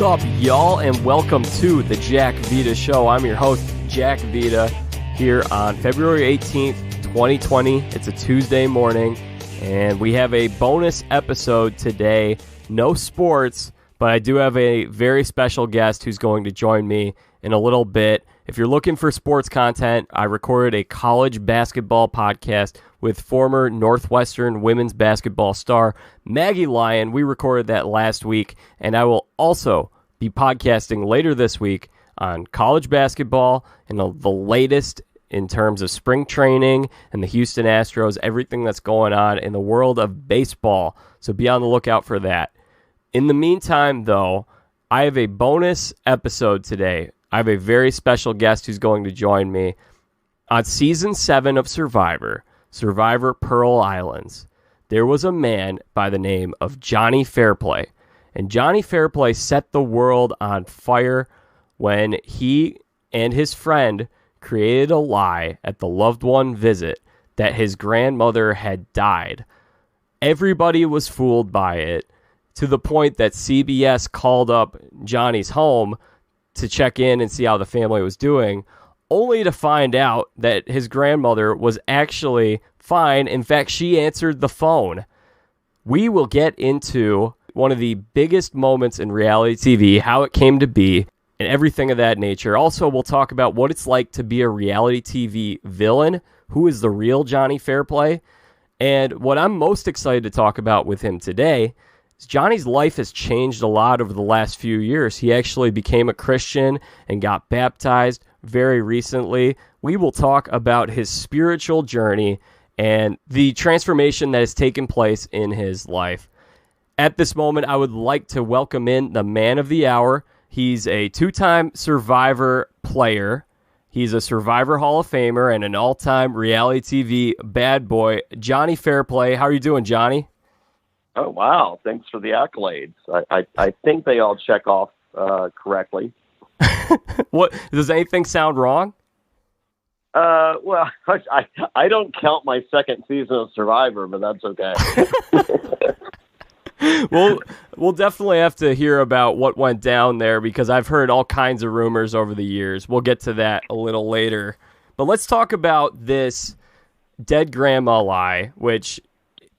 What's up, y'all, and welcome to the Jack Vita Show. I'm your host, Jack Vita, here on February 18th, 2020. It's a Tuesday morning, and we have a bonus episode today. No sports, but I do have a very special guest who's going to join me in a little bit. If you're looking for sports content, I recorded a college basketball podcast with former Northwestern women's basketball star Maggie Lyon. We recorded that last week, and I will also be podcasting later this week on college basketball and the latest in terms of spring training and the Houston Astros, everything that's going on in the world of baseball. So be on the lookout for that. In the meantime, though, I have a bonus episode today. I have a very special guest who's going to join me on Season 7 of Survivor Pearl Islands. There was a man by the name of Jonny Fairplay, and Jonny Fairplay set the world on fire when he and his friend created a lie at the loved one visit that his grandmother had died. Everybody was fooled by it, to the point that CBS called up Johnny's home to check in and see how the family was doing, only to find out that his grandmother was actually fine. In fact, she answered the phone. We will get into one of the biggest moments in reality TV, how it came to be, and everything of that nature. Also, we'll talk about what it's like to be a reality TV villain, who is the real Jonny Fairplay, and what I'm most excited to talk about with him today. Johnny's life has changed a lot over the last few years. He actually became a Christian and got baptized very recently. We will talk about his spiritual journey and the transformation that has taken place in his life. At this moment, I would like to welcome in the man of the hour. He's a two-time Survivor player. He's a Survivor Hall of Famer and an all-time reality TV bad boy, Jonny Fairplay. How are you doing, Jonny? Oh, wow. Thanks for the accolades. I think they all check off correctly. What, does anything sound wrong? Well, I don't count my second season of Survivor, but that's okay. We'll definitely have to hear about what went down there, because I've heard all kinds of rumors over the years. We'll get to that a little later. But let's talk about this dead grandma lie, which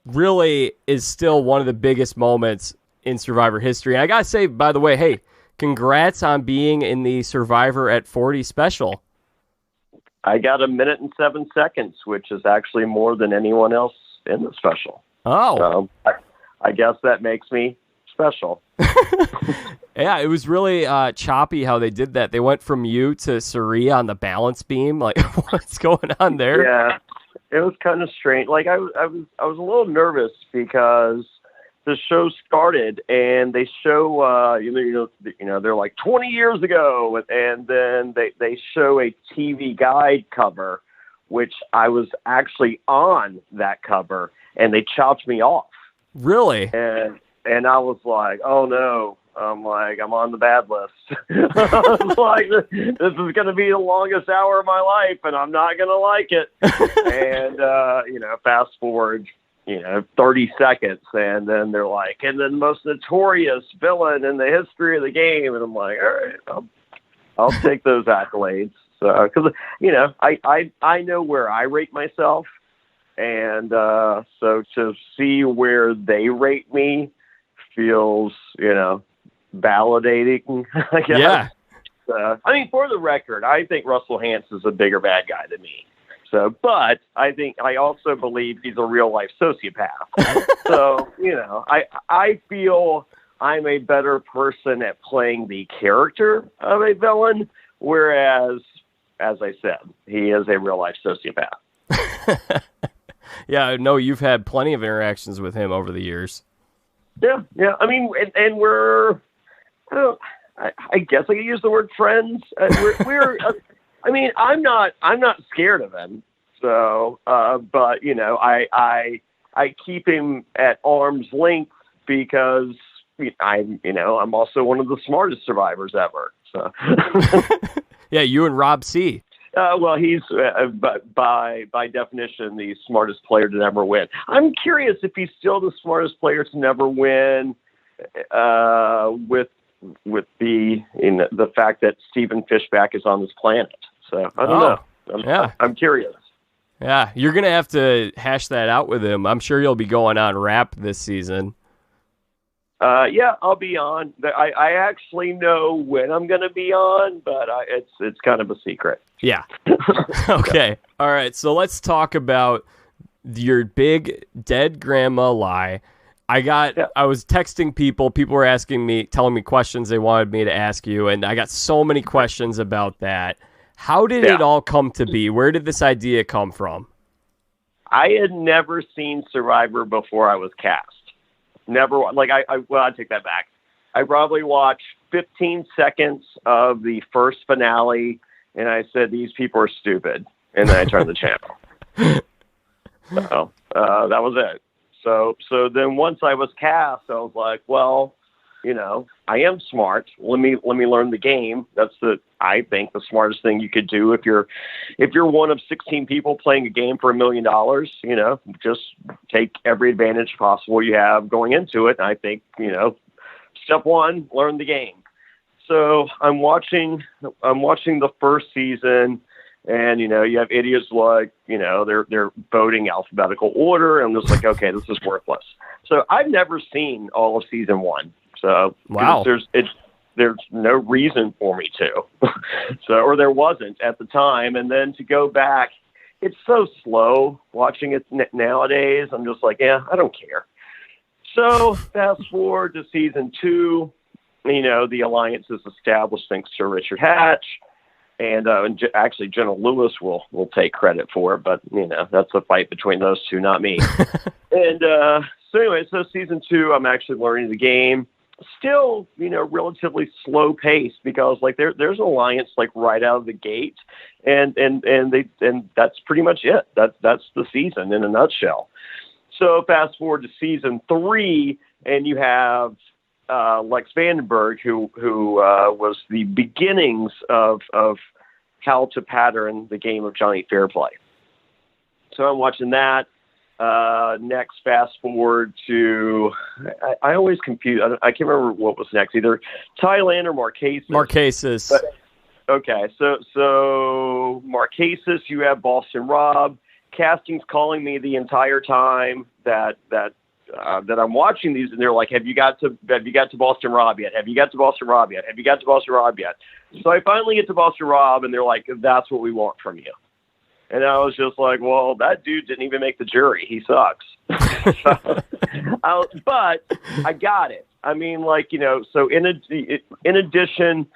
really is still one of the biggest moments in Survivor history. And I gotta say, by the way, hey, congrats on being in the Survivor at 40 special. I got 1 minute and 7 seconds, which is actually more than anyone else in the special. Oh. I guess that makes me special. Yeah, it was really choppy how they did that. They went from you to Suri on the balance beam. Like, what's going on there? Yeah. It was kind of strange. Like I was a little nervous because the show started and they show they're like 20 years ago, and then they show a TV guide cover, which I was actually on that cover, and they chopped me off. Really? And I was like, oh no. I'm on the bad list. I was like, this is going to be the longest hour of my life, and I'm not going to like it. And, fast forward, 30 seconds, and then they're like, and then most notorious villain in the history of the game. And I'm like, all right, I'll take those accolades. So, because, I know where I rate myself. And so to see where they rate me feels, validating, I guess. Yeah. For the record, I think Russell Hantz is a bigger bad guy than me. So, but I also believe he's a real life sociopath. So, I feel I'm a better person at playing the character of a villain, whereas, as I said, he is a real life sociopath. Yeah, I know you've had plenty of interactions with him over the years. Yeah. And we're, I guess I could use the word friends. We're I'm not scared of him. So, but I keep him at arm's length because I'm also one of the smartest survivors ever. So, yeah, you and Rob C. Well, he's by definition the smartest player to never win. I'm curious if he's still the smartest player to never win with the fact that Stephen Fishback is on this planet. So I don't know. I'm curious. Yeah, you're going to have to hash that out with him. I'm sure you'll be going on Rap this season. Yeah, I'll be on. I actually know when I'm going to be on, but it's kind of a secret. Yeah. Okay. All right. So let's talk about your big dead grandma lie. I was texting people. People were telling me questions they wanted me to ask you, and I got so many questions about that. How did it all come to be? Where did this idea come from? I had never seen Survivor before I was cast. Never. I take that back. I probably watched 15 seconds of the first finale, and I said, these people are stupid. And then I turned the channel. So that was it. So then once I was cast, I was like, well, I am smart. Let me learn the game. That's I think the smartest thing you could do if you're one of 16 people playing a game for $1 million. Just take every advantage possible you have going into it. And I think step one, learn the game. So I'm watching the first season, and you have idiots like they're voting alphabetical order, and I'm just like, okay, this is worthless. So I've never seen all of season 1. So wow, there's no reason for me to. Or there wasn't at the time. And then to go back, it's so slow watching it nowadays. I'm just like, yeah, I don't care. So fast forward to season 2, the alliance is established thanks to Richard Hatch. And actually, General Lewis will take credit for it, but that's a fight between those two, not me. And so anyway, season 2, I'm actually learning the game. Still, relatively slow pace because there's an alliance right out of the gate, and that's pretty much it. That's the season in a nutshell. So fast forward to season 3, and you have Lex Vandenberg, who was the beginnings of how to pattern the game of Jonny Fairplay. So I'm watching that. Next, fast forward to, I always confuse, I can't remember what was next, either Thailand or Marquesas. Marquesas. Okay, so Marquesas, you have Boston Rob. Casting's calling me the entire time that I'm watching these, and they're like, have you got to Boston Rob yet? Have you got to Boston Rob yet? Have you got to Boston Rob yet? So I finally get to Boston Rob, and they're like, that's what we want from you. And I was just like, well, that dude didn't even make the jury. He sucks. But I got it. I mean, so in addition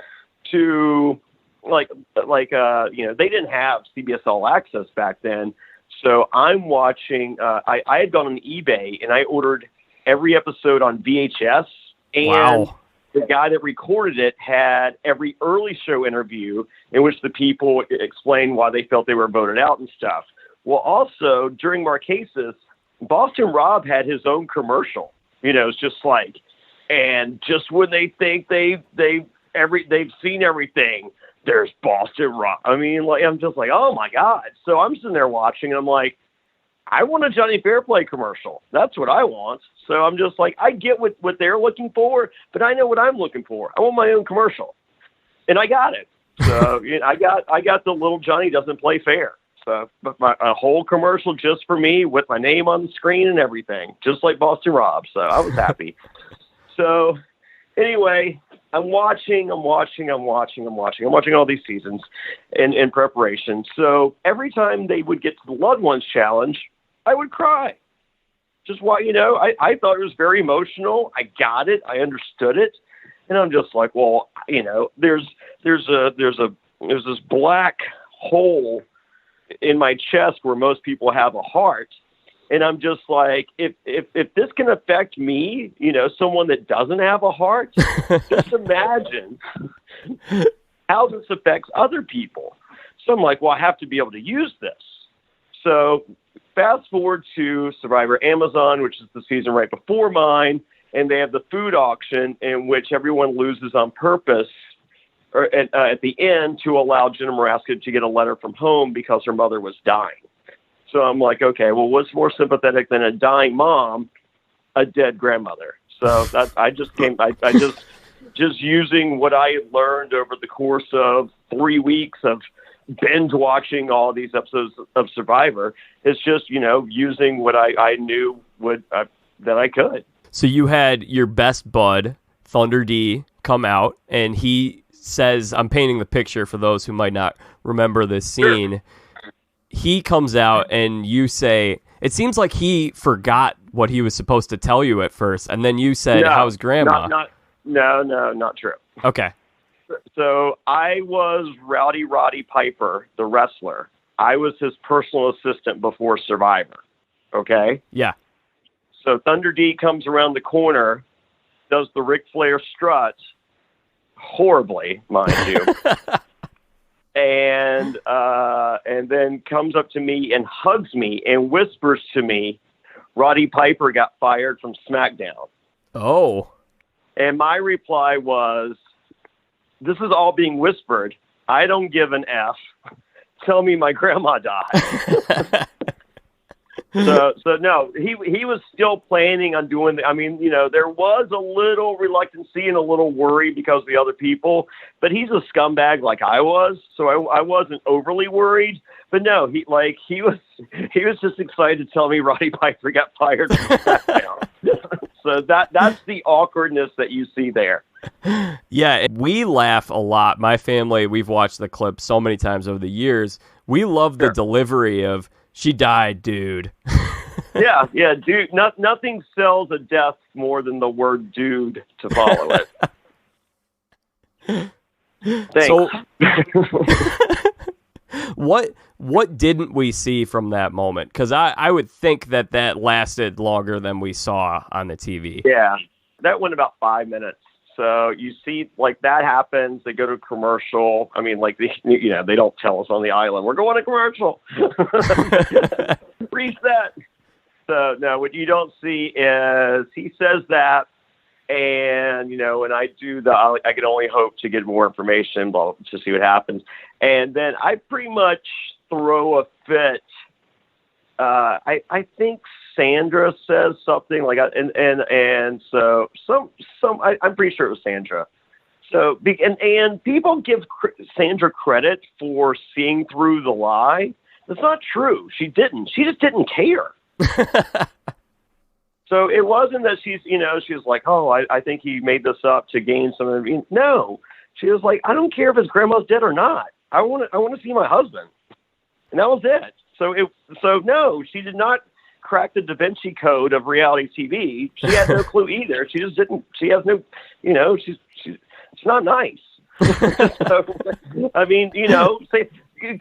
to they didn't have CBS All Access back then. So I'm watching, I had gone on eBay and I ordered every episode on VHS, and wow. The guy that recorded it had every early show interview in which the people explained why they felt they were voted out and stuff. Well, also during Marquesas, Boston Rob had his own commercial. It's just and just when they think they've seen everything, there's Boston Rob. I mean, I'm just like, oh my God. So I'm sitting there watching, and I'm like, I want a Jonny Fairplay commercial. That's what I want. So I'm just like, I get what they're looking for, but I know what I'm looking for. I want my own commercial, and I got it. So I got the little Johnny doesn't play fair. So, but a whole commercial just for me with my name on the screen and everything, just like Boston Rob. So I was happy. So anyway, I'm watching all these seasons in preparation. So every time they would get to the Loved Ones challenge, I would cry. Just why, I thought it was very emotional. I got it. I understood it. And I'm just like, well, there's this black hole in my chest where most people have a heart. And I'm just like, if this can affect me, someone that doesn't have a heart, just imagine how this affects other people. So I'm like, well, I have to be able to use this. So fast forward to Survivor Amazon, which is the season right before mine, and they have the food auction in which everyone loses on purpose at the end to allow Jenna Maraska to get a letter from home because her mother was dying. So I'm like, okay, well, what's more sympathetic than a dying mom? A dead grandmother. So I just just using what I learned over the course of 3 weeks of binge watching all these episodes of Survivor. It's just, using what I knew that I could. So you had your best bud, Thunder D, come out, and he says, I'm painting the picture for those who might not remember this scene. He comes out and you say, it seems like he forgot what he was supposed to tell you at first, and then you said, how's Grandma? No, not true. Okay. So I was Rowdy Roddy Piper, the wrestler. I was his personal assistant before Survivor. Okay? Yeah. So Thunder D comes around the corner, does the Ric Flair strut, horribly, mind you, and then comes up to me and hugs me and whispers to me, Roddy Piper got fired from SmackDown. Oh. And my reply was, this is all being whispered. I don't give an F. Tell me my grandma died. So no, he was still planning on doing there was a little reluctancy and a little worry because of the other people, but he's a scumbag like I was, so I wasn't overly worried. But no, he was just excited to tell me Roddy Piper got fired from SmackDown. So that's the awkwardness that you see there. Yeah, we laugh a lot. My family, we've watched the clip so many times over the years. We love the delivery of, she died, dude. Yeah, dude. Nothing sells a death more than the word dude to follow it. Thanks. So, what didn't we see from that moment? Because I would think that lasted longer than we saw on the TV. Yeah, that went about 5 minutes. So you see, that happens. They go to commercial. I mean, they don't tell us on the island, we're going to commercial. Reset. So no, what you don't see is he says that, and and I do I can only hope to get more information, to see what happens, and then I pretty much throw a fit. I think Sandra says something and so I'm pretty sure it was Sandra. So and people give Sandra credit for seeing through the lie. That's not true. She didn't. She just didn't care. So it wasn't that she's like, oh, I think he made this up to gain some. No, she was like, I don't care if his grandma's dead or not. I want to see my husband, and that was it. So no, she did not crack the Da Vinci Code of reality TV. She had no clue either. She just didn't. She has no. She's not nice. So, I mean,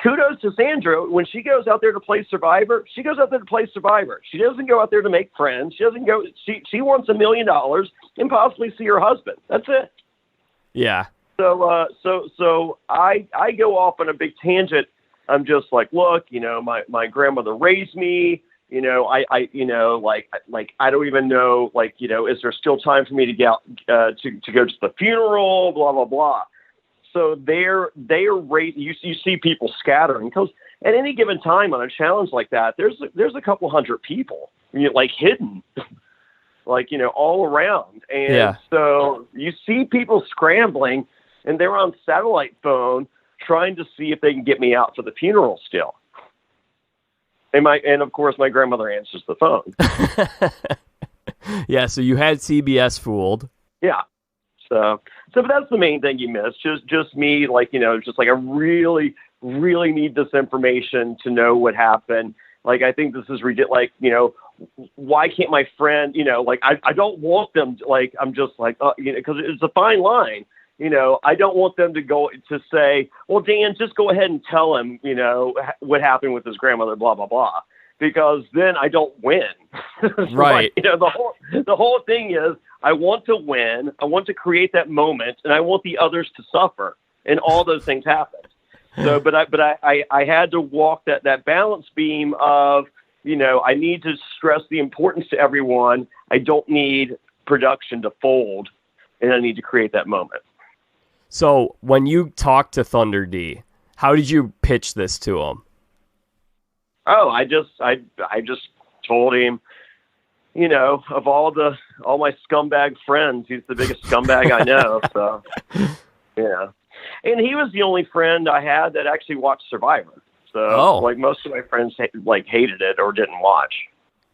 kudos to Sandra. When she goes out there to play Survivor, she goes out there to play Survivor. She doesn't go out there to make friends. She doesn't go. She wants $1 million and possibly see her husband. That's it. Yeah. So I go off on a big tangent. I'm just like, look, my grandmother raised me. I don't even know, is there still time for me to get to go to the funeral? Blah blah blah. So they're you see people scattering because at any given time on a challenge like that, there's a couple hundred people, hidden, all around, and so you see people scrambling, and they're on satellite phone trying to see if they can get me out for the funeral still. And of course my grandmother answers the phone. Yeah, so you had CBS fooled. Yeah. So but that's the main thing you miss. Just me, just I really, really need this information to know what happened. I think this is ridiculous. Why can't my friend, I don't want them to, I'm just because it's a fine line. I don't want them to go to say, well, Dan, just go ahead and tell him, what happened with his grandmother, blah, blah, blah, because then I don't win. Right. The whole thing is I want to win. I want to create that moment, and I want the others to suffer, and all those things happen. So, but I had to walk that balance beam of, I need to stress the importance to everyone. I don't need production to fold, and I need to create that moment. So when you talked to Thunder D, how did you pitch this to him? Oh, I just told him, of all my scumbag friends, he's the biggest scumbag I know. So, yeah. And he was the only friend I had that actually watched Survivor. So, like, most of my friends, hated it or didn't watch.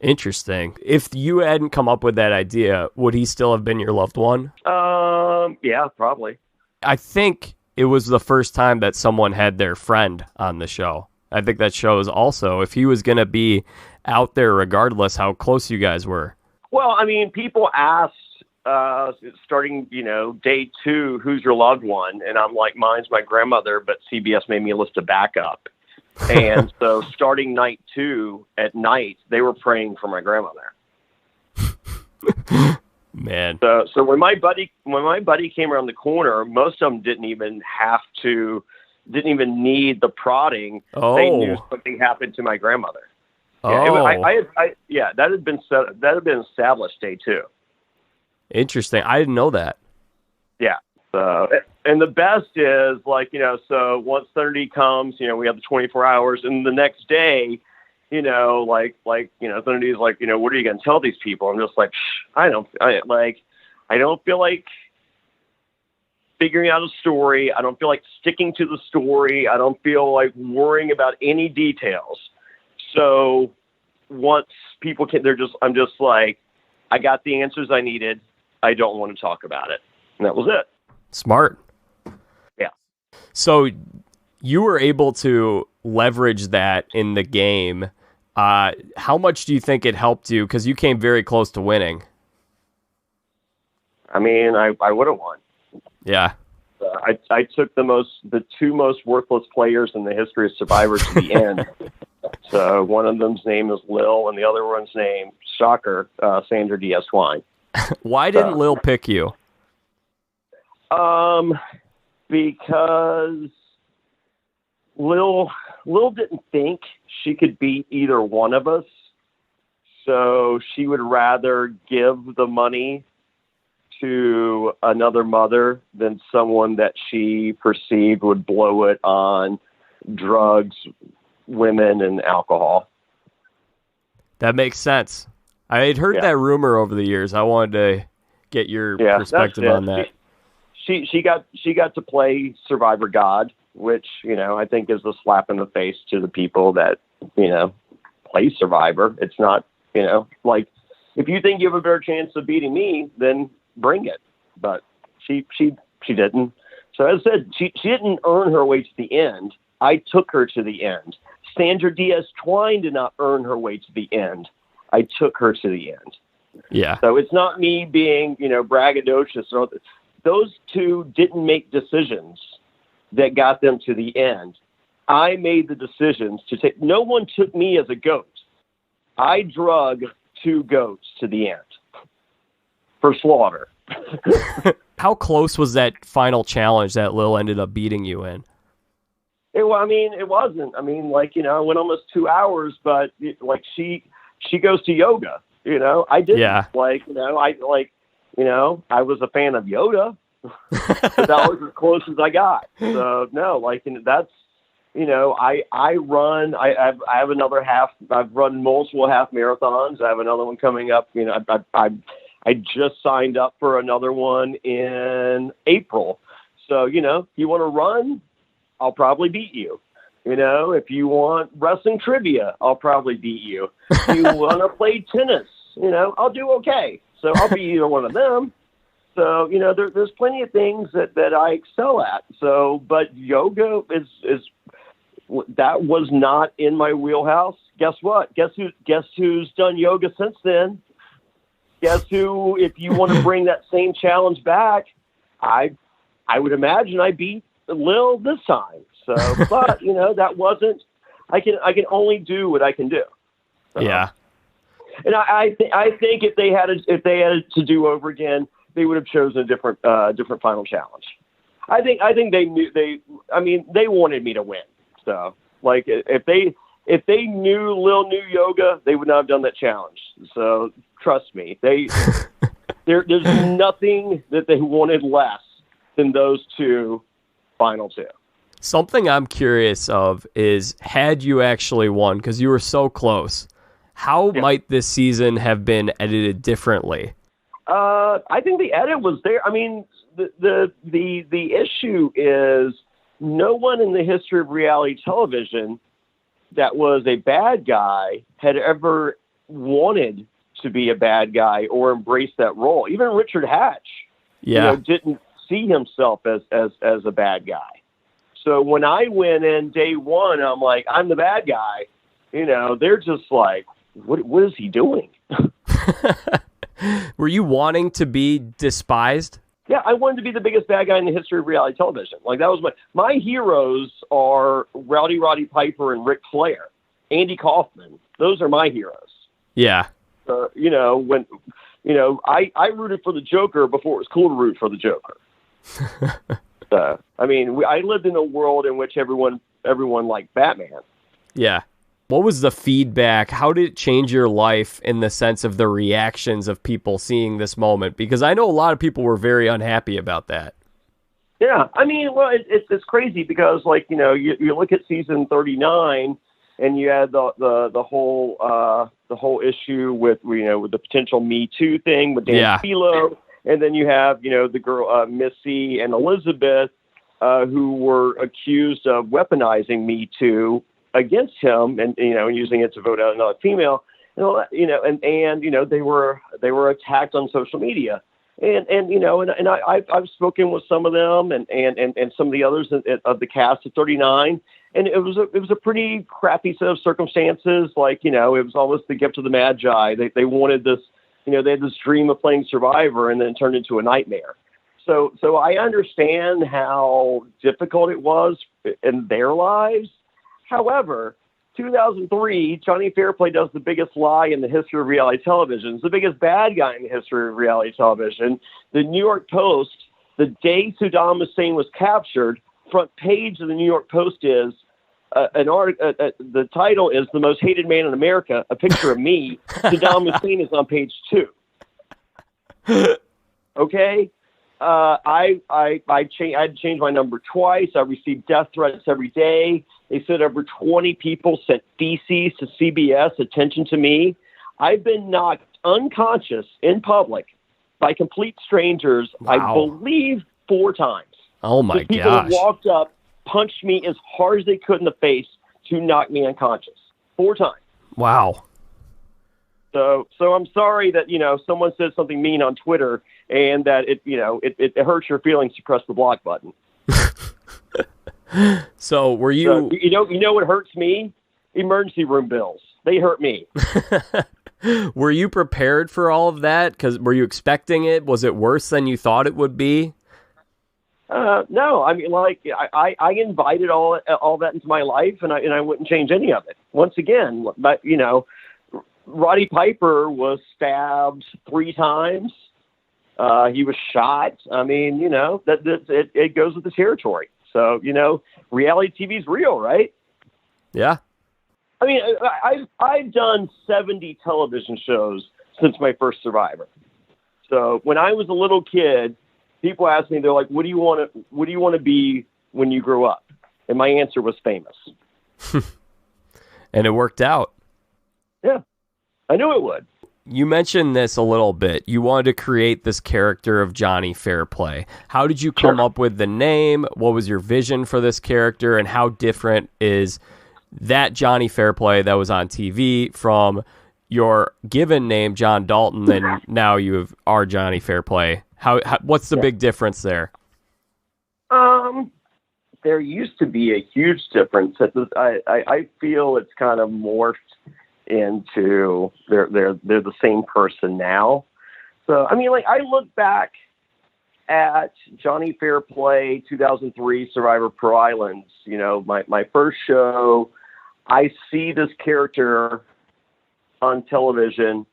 Interesting. If you hadn't come up with that idea, would he still have been your loved one? Yeah, probably. I think it was the first time that someone had their friend on the show. I think that shows also if he was going to be out there regardless how close you guys were. Well, I mean, people asked starting, day 2, who's your loved one? And I'm like, mine's my grandmother, but CBS made me list a backup. And so starting night 2 at night, they were praying for my grandmother. Man. So when my buddy came around the corner, most of them didn't even need the prodding. Oh. They knew something happened to my grandmother. Yeah, that had been established day 2. Interesting. I didn't know that. Yeah. And the best is so once Thursday comes, we have the 24 hours, and the next day, Thursday is like, what are you going to tell these people? I'm just like, I don't feel like figuring out a story. I don't feel like sticking to the story. I don't feel like worrying about any details. So once people I'm just like, I got the answers I needed. I don't want to talk about it. And that was it. Smart. Yeah. So you were able to leverage that in the game. How much do you think it helped you? Because you came very close to winning. I mean, I would have won. Yeah. I took the 2 most worthless players in the history of Survivor to the end. So one of them's name is Lil, and the other one's name, shocker, Sandra Diaz-Twine. Why didn't Lil pick you? Because Lil didn't think she could beat either one of us, so she would rather give the money to another mother than someone that she perceived would blow it on drugs, women, and alcohol. That makes sense. I had heard that rumor over the years. I wanted to get your perspective on that. She got to play Survivor God, which, I think is a slap in the face to the people that, play Survivor. It's not, like, if you think you have a better chance of beating me, then bring it. But she didn't. So as I said, she didn't earn her way to the end. I took her to the end. Sandra Diaz-Twine did not earn her way to the end. I took her to the end. Yeah. So it's not me being, braggadocious. Those 2 didn't make decisions that got them to the end. I made the decisions to take. No one took me as a goat. I drug 2 goats to the end for slaughter. How close was that final challenge that Lil ended up beating you in? It wasn't. I went almost 2 hours, but she goes to yoga. I didn't. Yeah. I was a fan of Yoda. But that was as close as I got. So no, that's, I run. I have another half. I've run multiple half marathons. I have another one coming up. I just signed up for another one in April. So you want to run, I'll probably beat you. If you want wrestling trivia, I'll probably beat you. If you want to play tennis, I'll do okay. So I'll be either one of them. So, there's plenty of things that I excel at. So, but yoga that was not in my wheelhouse. Guess what? Guess who's done yoga since then? Guess who, if you want to bring that same challenge back, I would imagine I beat Lil this time. So, but, that wasn't, I can only do what I can do. Yeah. And I think if they had to do over again, they would have chosen a different final challenge. I think they knew they wanted me to win. So if they knew Lil knew yoga, they would not have done that challenge. So trust me, there's nothing that they wanted less than those 2 final 2. Something I'm curious of is, had you actually won, because you were so close, How might this season have been edited differently? I think the edit was there. I mean, the issue is no one in the history of reality television that was a bad guy had ever wanted to be a bad guy or embrace that role. Even Richard Hatch, didn't see himself as a bad guy. So when I went in day one, I'm like, I'm the bad guy. They're just like, what is he doing? Were you wanting to be despised? Yeah, I wanted to be the biggest bad guy in the history of reality television. Like, that was my heroes are Roddy Piper and Ric Flair, Andy Kaufman. Those are my heroes. Yeah. I rooted for the Joker before it was cool to root for the Joker. I lived in a world in which everyone liked Batman. Yeah. What was the feedback? How did it change your life in the sense of the reactions of people seeing this moment? Because I know a lot of people were very unhappy about that. Yeah, it's crazy because you look at season 39 and you had the whole issue with with the potential Me Too thing with Dan Philo, and then you have the girl Missy and Elizabeth who were accused of weaponizing Me Too against him and using it to vote out another female, and they were attacked on social media, and I've spoken with some of them and some of the others of the cast of 39, and it was a pretty crappy set of circumstances. It was almost the gift of the Magi. They wanted this, they had this dream of playing Survivor, and then it turned into a nightmare. So I understand how difficult it was in their lives. However, 2003, Jonny Fairplay does the biggest lie in the history of reality television. It's the biggest bad guy in the history of reality television. The New York Post, the day Saddam Hussein was captured, front page of the New York Post is the title is "The Most Hated Man in America," a picture of me. Saddam Hussein is on page 2. Okay? I had to change my number twice. I received death threats every day. They said over 20 people sent feces to CBS, attention to me. I've been knocked unconscious in public by complete strangers, wow. I believe 4 times. Oh, my people gosh. People walked up, punched me as hard as they could in the face to knock me unconscious. 4 times. Wow. So I'm sorry that, someone said something mean on Twitter and that it hurts your feelings to press the block button. So were you... you know what hurts me? Emergency room bills. They hurt me. Were you prepared for all of that? Because were you expecting it? Was it worse than you thought it would be? No, I invited all that into my life, and I wouldn't change any of it. Once again, but Roddy Piper was stabbed 3 times. He was shot. It goes with the territory. So, reality TV is real, right? Yeah. I've done 70 television shows since my first Survivor. So when I was a little kid, people asked me, they're like, what do you want to be when you grow up? And my answer was famous. And it worked out. Yeah, I knew it would. You mentioned this a little bit. You wanted to create this character of Jonny Fairplay. How did you come up with the name? What was your vision for this character? And how different is that Jonny Fairplay that was on TV from your given name, John Dalton, and now you are Jonny Fairplay? What's the big difference there? There used to be a huge difference. I feel it's kind of morphed into they're the same person now. So I look back at Jonny Fairplay 2003 Survivor Pro Islands, my first show. I see this character on television,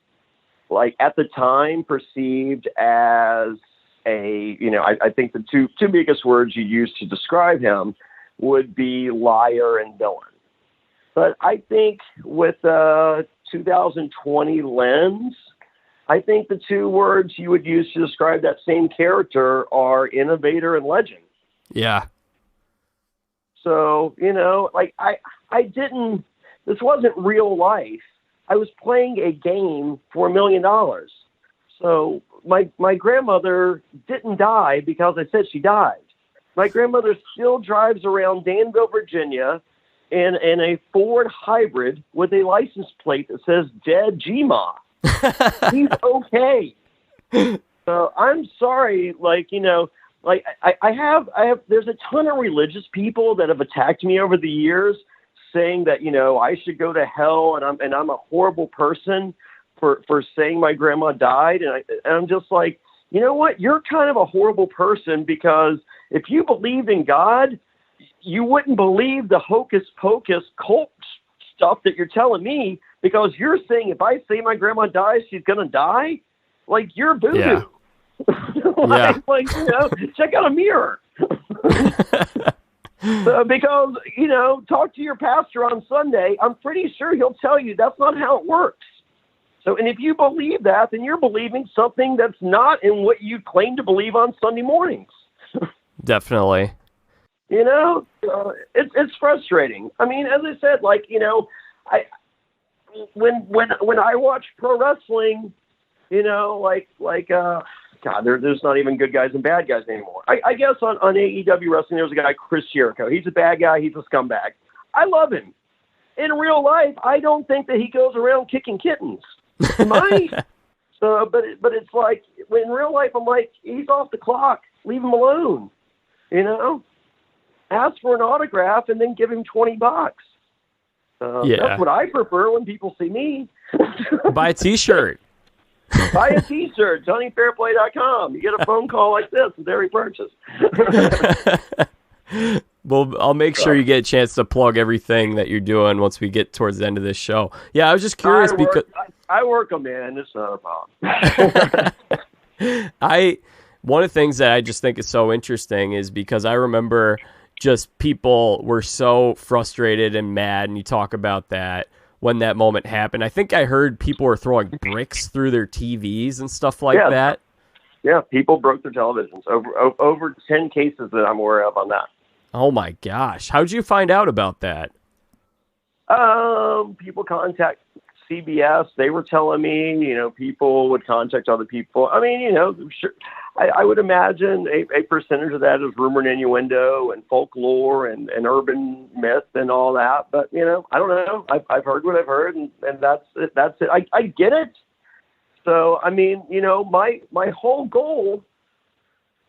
at the time perceived as I think the two biggest words you use to describe him would be liar and villain. But I think with a 2020 lens, I think the 2 words you would use to describe that same character are innovator and legend. Yeah. So, this wasn't real life. I was playing a game for $1 million. So my grandmother didn't die because I said she died. My grandmother still drives around Danville, Virginia in a Ford hybrid with a license plate that says dead Gma. He's okay. So I'm sorry, I have, there's a ton of religious people that have attacked me over the years saying that, I should go to hell and I'm a horrible person for saying my grandma died. And I'm just like, you know what? You're kind of a horrible person because if you believed in God, you wouldn't believe the hocus pocus cult stuff that you're telling me because you're saying if I say my grandma dies, she's going to die. Like you're voodoo. Yeah. Check out a mirror. Because, talk to your pastor on Sunday. I'm pretty sure he'll tell you that's not how it works. So, and if you believe that, then you're believing something that's not in what you claim to believe on Sunday mornings. Definitely. It's frustrating. I mean, as I said, when I watch pro wrestling, God, there's not even good guys and bad guys anymore. I guess on AEW wrestling, there's a guy, Chris Jericho. He's a bad guy. He's a scumbag. I love him. In real life, I don't think that he goes around kicking kittens. But it's like, in real life, I'm like, he's off the clock. Leave him alone. Ask for an autograph and then give him $20. That's what I prefer when people see me. Buy a T-shirt. Buy a T-shirt, JonnyFairplay.com. You get a phone call like this with every purchase. Well, I'll make sure you get a chance to plug everything that you're doing once we get towards the end of this show. Yeah, I was just curious because I work them, man. It's not a problem. One of the things that I just think is so interesting is because I remember just people were so frustrated and mad, and you talk about that when that moment happened. I think I heard people were throwing bricks through their TVs and stuff like that. Yeah, people broke their televisions. Over 10 cases that I'm aware of on that. Oh my gosh. How'd you find out about that? People contact CBS. They were telling me, people would contact other people. I mean, sure, I would imagine a percentage of that is rumor and innuendo and folklore and urban myth and all that. But, I don't know. I've heard what I've heard, and that's it. That's it. I get it. So, I mean, my whole goal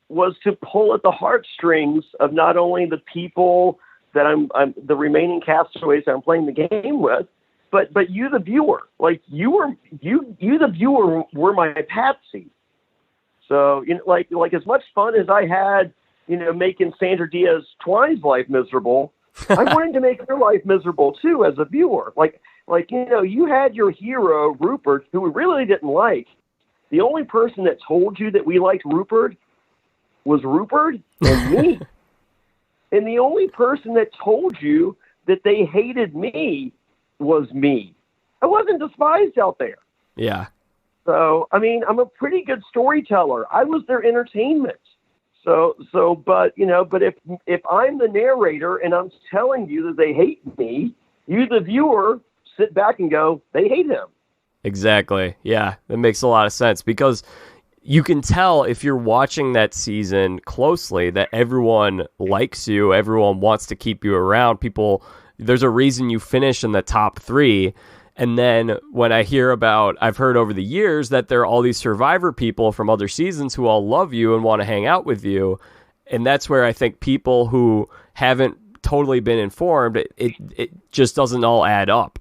was to pull at the heartstrings of not only the people that I'm the remaining castaways that I'm playing the game with, but you, the viewer. Like you the viewer were my patsy. So, like as much fun as I had, making Sandra Diaz-Twine's life miserable, I wanted to make your life miserable too as a viewer. You had your hero Rupert, who we really didn't like. The only person that told you that we liked Rupert was Rupert and me. And the only person that told you that they hated me was me. I wasn't despised out there. Yeah. So, I mean, I'm a pretty good storyteller. I was their entertainment. But if I'm the narrator and I'm telling you that they hate me, you, the viewer, sit back and go, they hate him. Exactly. Yeah, that makes a lot of sense because you can tell if you're watching that season closely that everyone likes you, everyone wants to keep you around. There's a reason you finish in the top 3. And then when I've heard over the years that there are all these Survivor people from other seasons who all love you and want to hang out with you. And that's where I think people who haven't totally been informed, it just doesn't all add up.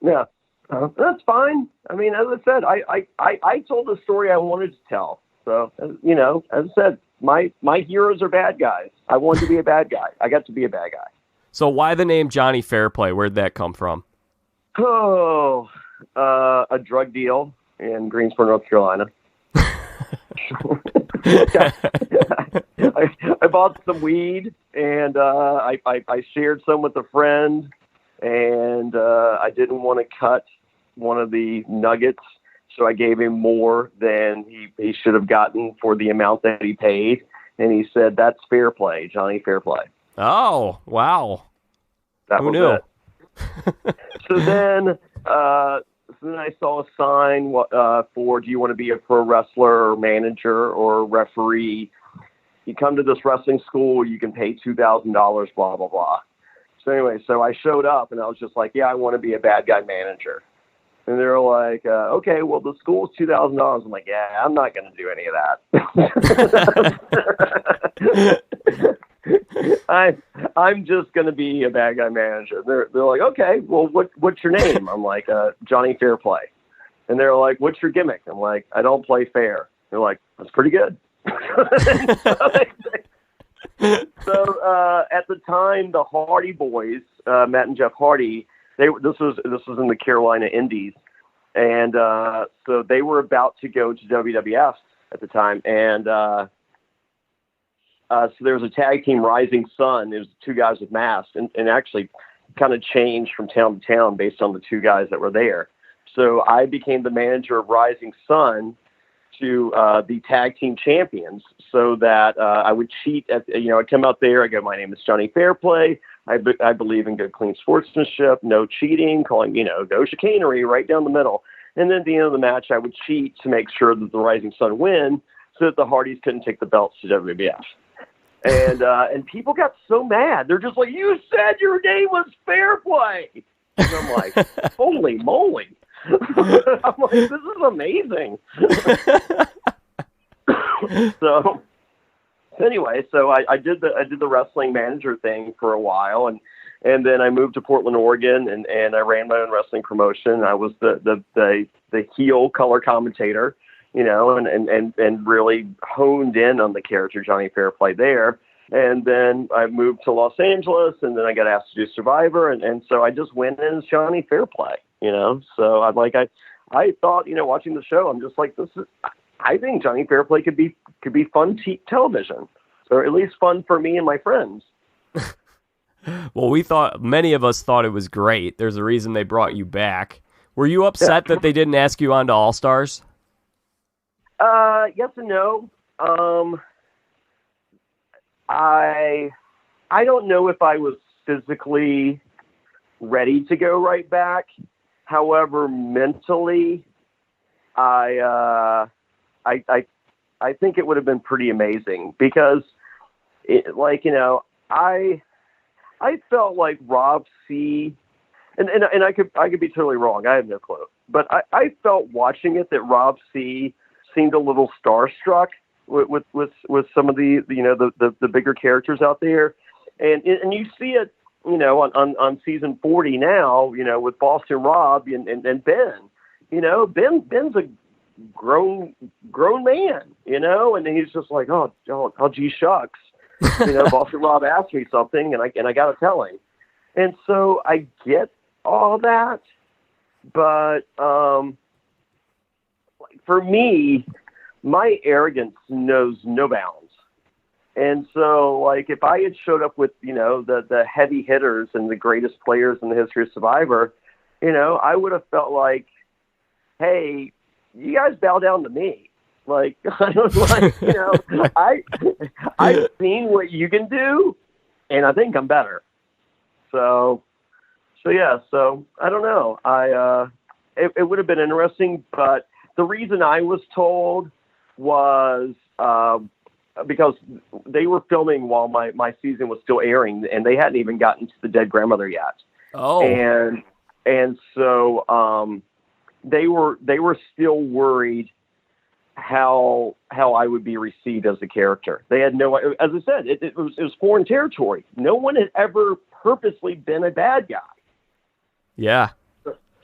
Yeah. That's fine. I mean, as I said, I told the story I wanted to tell. So, as I said, my heroes are bad guys. I wanted to be a bad guy. I got to be a bad guy. So why the name Jonny Fairplay? Where'd that come from? Oh, a drug deal in Greensboro, North Carolina. I bought some weed, and I shared some with a friend, and I didn't want to cut one of the nuggets, so I gave him more than he should have gotten for the amount that he paid, and he said, "That's fair play, Jonny Fairplay." Oh, wow. That Who was knew? it. So then So then I saw a sign for, do you want to be a pro wrestler or manager or referee? You come to this wrestling school, you can pay $2,000, blah, blah, blah. So anyway, so I showed up and I was just like, yeah, I want to be a bad guy manager. And they were like, okay, well, the school's $2,000. I'm like, yeah, I'm not going to do any of that. I'm just going to be a bad guy manager. They're like, okay, well, what's your name? I'm like, Jonny Fairplay. And they're like, what's your gimmick? I'm like, I don't play fair. They're like, that's pretty good. So at the time, the Hardy Boys, Matt and Jeff Hardy, this was in the Carolina Indies, and so they were about to go to WWF at the time, and so there was a tag team, Rising Sun. It was two guys with masks, and actually kind of changed from town to town based on the two guys that were there. So I became the manager of Rising Sun to the tag team champions, so that I would cheat I'd come out there, I go, my name is Jonny Fairplay. I believe in good, clean sportsmanship, no cheating, calling, no chicanery, right down the middle. And then at the end of the match, I would cheat to make sure that the Rising Sun win so that the Hardys couldn't take the belts to WWF. And people got so mad. They're just like, you said your name was Fairplay. And I'm like, holy moly. I'm like, this is amazing. So anyway, so I did the wrestling manager thing for a while, and then I moved to Portland, Oregon, and I ran my own wrestling promotion. I was the heel color commentator, and really honed in on the character Jonny Fairplay there. And then I moved to Los Angeles, and then I got asked to do Survivor, and so I just went in as Jonny Fairplay, So I thought, watching the show, I'm just like, I think Jonny Fairplay could be fun television, or at least fun for me and my friends. Well, many of us thought it was great. There's a reason they brought you back. Were you upset that they didn't ask you on to All Stars? Yes and no. I don't know if I was physically ready to go right back. However, mentally, I think it would have been pretty amazing because, I felt like Rob C. And I could be totally wrong. I have no clue, but I felt watching it that Rob C. seemed a little starstruck with some of the bigger characters out there, and you see it, on season 40 now, with Boston Rob and Ben. Ben's a grown man, and he's just like, oh gee shucks, Boston Rob asked me something and I got to tell him, and so I get all that, but for me, my arrogance knows no bounds. And so, if I had showed up with, the heavy hitters and the greatest players in the history of Survivor, I would have felt like, hey, you guys bow down to me. I was like, I've seen what you can do, and I think I'm better. So yeah, so I don't know. It would have been interesting, but the reason I was told was because they were filming while my season was still airing, and they hadn't even gotten to the dead grandmother yet. Oh, and so they were still worried how I would be received as a character. They had no, as I said, it was foreign territory. No one had ever purposely been a bad guy. Yeah.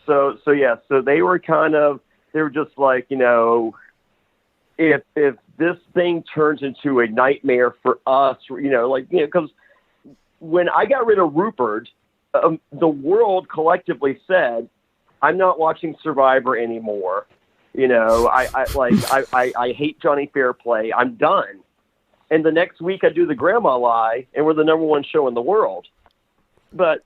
So they were just like, if this thing turns into a nightmare for us, because when I got rid of Rupert, the world collectively said, I'm not watching Survivor anymore. I hate Jonny Fairplay. I'm done. And the next week I do the Grandma Lie, and we're the number one show in the world. But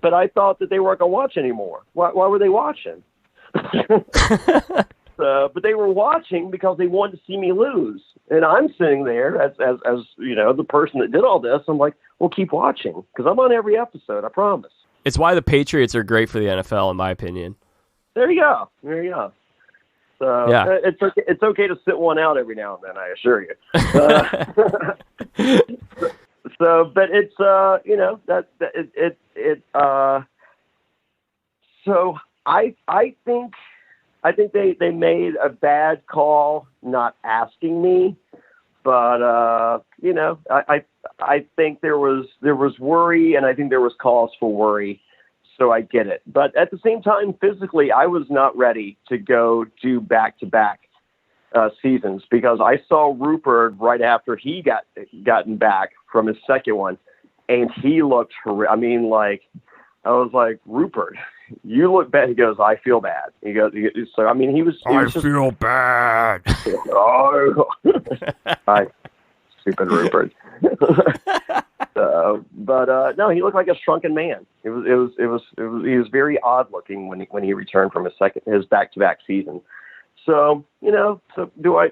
I thought that they weren't going to watch anymore. Why were they watching? But they were watching because they wanted to see me lose. And I'm sitting there as the person that did all this. I'm like, well, keep watching because I'm on every episode. I promise. It's why the Patriots are great for the NFL, in my opinion. There you go. There you go. So Yeah. it's okay to sit one out every now and then, I assure you. But it's so I think they made a bad call not asking me, but I think there was worry, and I think there was cause for worry. So I get it. But at the same time, physically, I was not ready to go do back-to-back seasons, because I saw Rupert right after he gotten back from his second one, and he looked I was like, Rupert, you look bad. He goes, I feel bad. He goes, so I mean, he was just, feel bad. Oh, hi, stupid Rupert. But no, he looked like a shrunken man. He was very odd looking when he returned from his back-to-back season. So so do I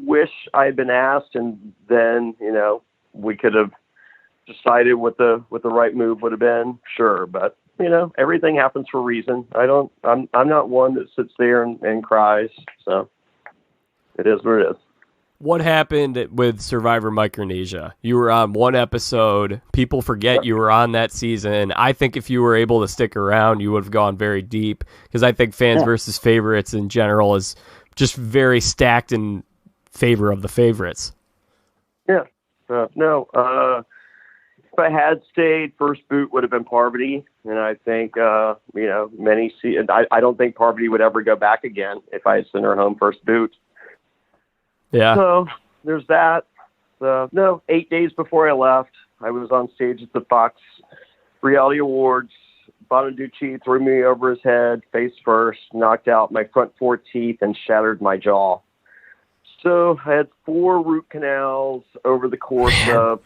wish I had been asked, and then we could have decided what the right move would have been? Sure, but everything happens for a reason. I'm not one that sits there and cries. So it is what it is. What happened with Survivor Micronesia? You were on one episode. People forget you were on that season. I think if you were able to stick around, you would have gone very deep, because I think fans versus favorites in general is just very stacked in favor of the favorites. Yeah. No. If I had stayed, first boot would have been Parvati. And I think, I don't think Parvati would ever go back again if I had sent her home first boot. Yeah. So there's that. 8 days before I left, I was on stage at the Fox Reality Awards. Bonaducci threw me over his head, face first, knocked out my front 4 teeth, and shattered my jaw. So I had 4 root canals over the course of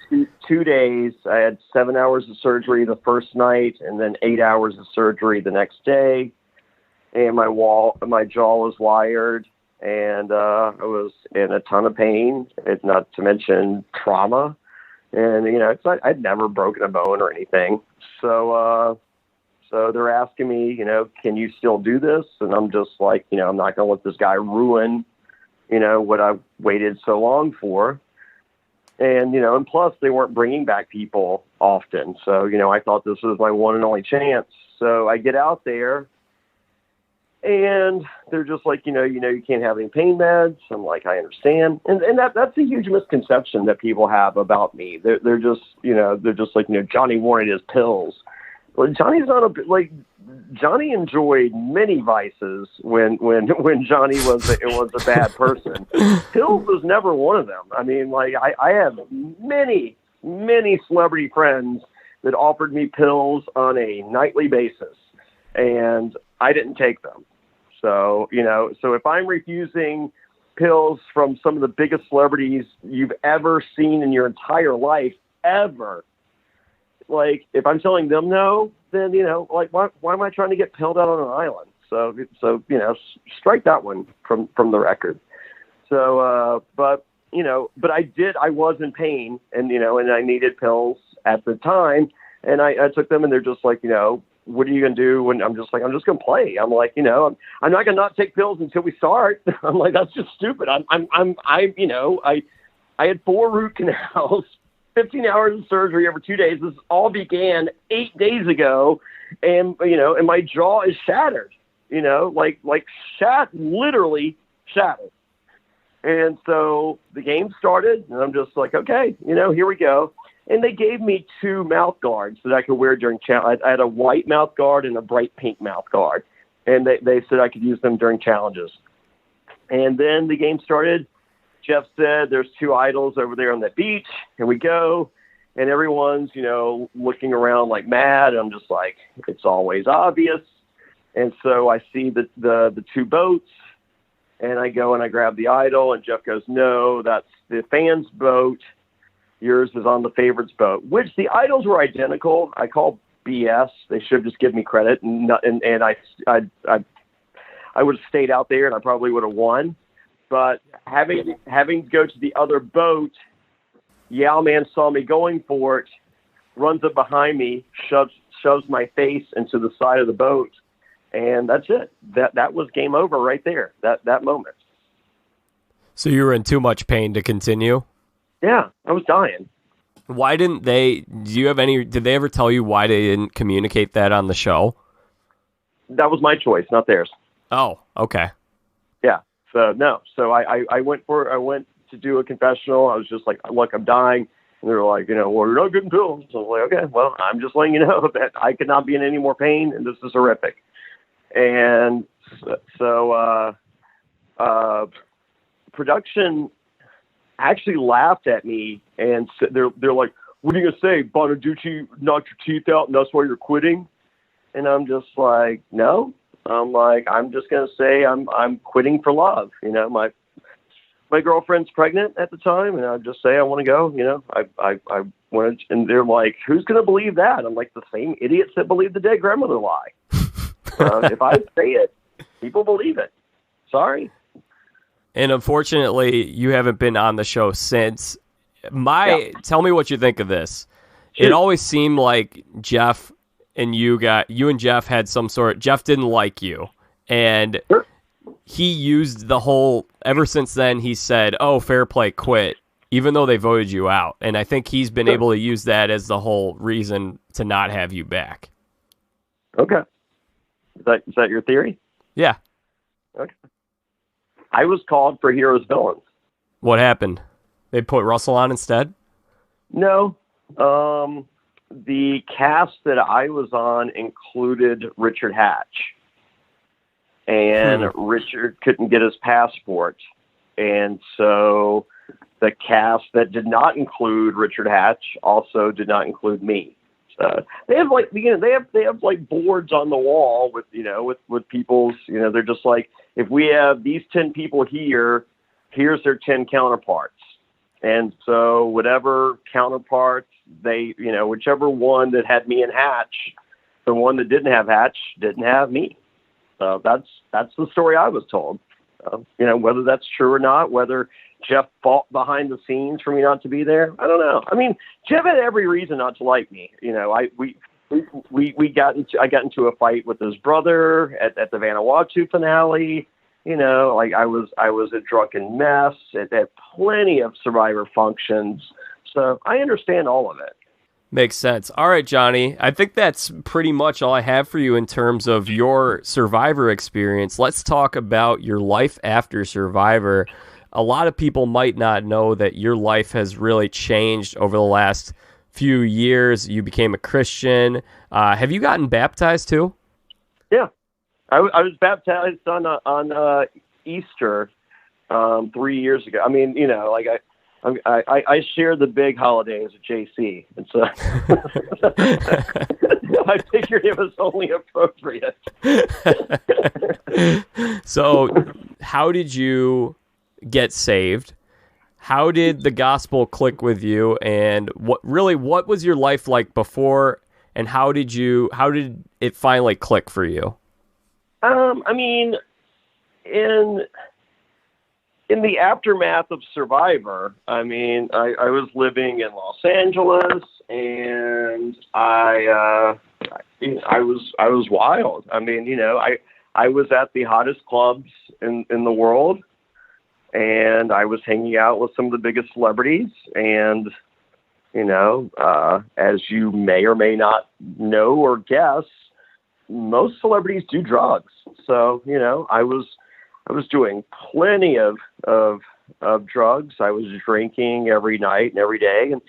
2 days. I had 7 hours of surgery the first night, and then 8 hours of surgery the next day. And my jaw was wired. And I was in a ton of pain, not to mention trauma. And, I'd never broken a bone or anything. So they're asking me, can you still do this? And I'm just like, I'm not going to let this guy ruin, what I've waited so long for. And, and plus they weren't bringing back people often. So, I thought this was my one and only chance. So I get out there. And they're just like, you can't have any pain meds. I'm like, I understand. And that's a huge misconception that people have about me. They're just like, Jonny wanted his pills. Well, Johnny's not Jonny enjoyed many vices when Jonny was a bad person. Pills was never one of them. I mean, I have many celebrity friends that offered me pills on a nightly basis, and I didn't take them. So, so if I'm refusing pills from some of the biggest celebrities you've ever seen in your entire life, ever, if I'm telling them no, then, why am I trying to get pilled out on an island? So, strike that one from the record. So, but I was in pain, and, and I needed pills at the time, and I took them, and they're just like, what are you going to do? When I'm just going to play. I'm like, I'm not going to not take pills until we start. I'm like, that's just stupid. I had 4 root canals, 15 hours of surgery over 2 days. This all began 8 days ago. And, and my jaw is shattered, literally shattered. And so the game started, and I'm just like, okay, here we go. And they gave me 2 mouth guards that I could wear during challenge. I had a white mouth guard and a bright pink mouth guard. And they said I could use them during challenges. And then the game started. Jeff said, there's 2 idols over there on the beach. And we go. And everyone's, looking around like mad. And I'm just like, it's always obvious. And so I see the 2 boats. And I go and I grab the idol. And Jeff goes, no, that's the fans' boat. Yours is on the favorites boat, which the idols were identical. I call BS. They should have just given me credit, and I would have stayed out there, and I probably would have won. But having to go to the other boat, Yao Man saw me going for it, runs up behind me, shoves my face into the side of the boat, And that's it. That was game over right there, that moment. So you were in too much pain to continue? Yeah, I was dying. Why didn't did they ever tell you why they didn't communicate that on the show? That was my choice, not theirs. Oh, okay. Yeah. So no. So I went to do a confessional. I was just like, look, I'm dying. And they were like, well, you're not getting pills. So I was like, okay, well, I'm just letting you know that I could not be in any more pain, and this is horrific. And so production actually laughed at me, and they're like, what are you gonna say? Bonaducci knocked your teeth out, and that's why you're quitting? And I'm just like, no. I'm like, I'm just gonna say I'm quitting for love. My girlfriend's pregnant at the time, and I just say I want to go. I want to, and they're like, "Who's going to believe that?" I'm like, the same idiots that believe the dead grandmother lie. If I say it, people believe it. Sorry. And unfortunately, you haven't been on the show since. Tell me what you think of this. It always seemed like Jeff and you and Jeff had some sort. Jeff didn't like you, and. Sure. He used ever since then, he said, oh, Fairplay quit, even though they voted you out. And I think he's been able to use that as the whole reason to not have you back. Okay. Is that your theory? Yeah. Okay. I was called for Heroes Villains. What happened? They put Russell on instead? No. The cast that I was on included Richard Hatch. And Richard couldn't get his passport. And so the cast that did not include Richard Hatch also did not include me. So they have they have like boards on the wall with people's, they're just like, if we have these 10 people here, here's their 10 counterparts. And so whatever counterparts whichever one that had me and Hatch, the one that didn't have Hatch didn't have me. So that's the story I was told. Whether that's true or not, whether Jeff fought behind the scenes for me not to be there, I don't know. I mean, Jeff had every reason not to like me. I got into a fight with his brother at the Vanuatu finale. I was a drunken mess at plenty of Survivor functions. So I understand all of it. Makes sense. All right, Jonny. I think that's pretty much all I have for you in terms of your Survivor experience. Let's talk about your life after Survivor. A lot of people might not know that your life has really changed over the last few years. You became a Christian. Have you gotten baptized too? Yeah. I was baptized on Easter 3 years ago. I mean, I share the big holidays at JC, and so I figured it was only appropriate. So, how did you get saved? How did the gospel click with you? And what was your life like before? And how did it finally click for you? I mean, in the aftermath of Survivor, I mean, I was living in Los Angeles, and I was wild. I mean, I was at the hottest clubs in the world, and I was hanging out with some of the biggest celebrities. And, as you may or may not know or guess, most celebrities do drugs. So, I was doing plenty of drugs. I was drinking every night and every day. And,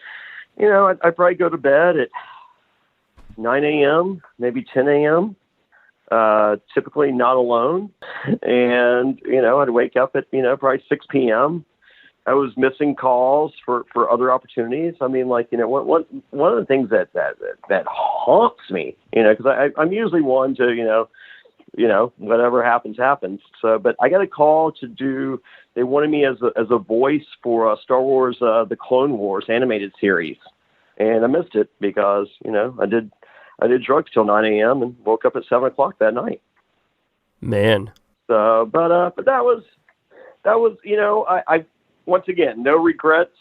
I'd probably go to bed at 9 a.m., maybe 10 a.m., typically not alone. And, I'd wake up at, probably 6 p.m. I was missing calls for other opportunities. I mean, one of the things that haunts me, because I'm usually one to, whatever happens. So, but I got a call they wanted me as a voice for Star Wars, the Clone Wars animated series. And I missed it because, I did drugs till 9 a.m. and woke up at 7 o'clock that night. Man. So, but that was, I once again, no regrets.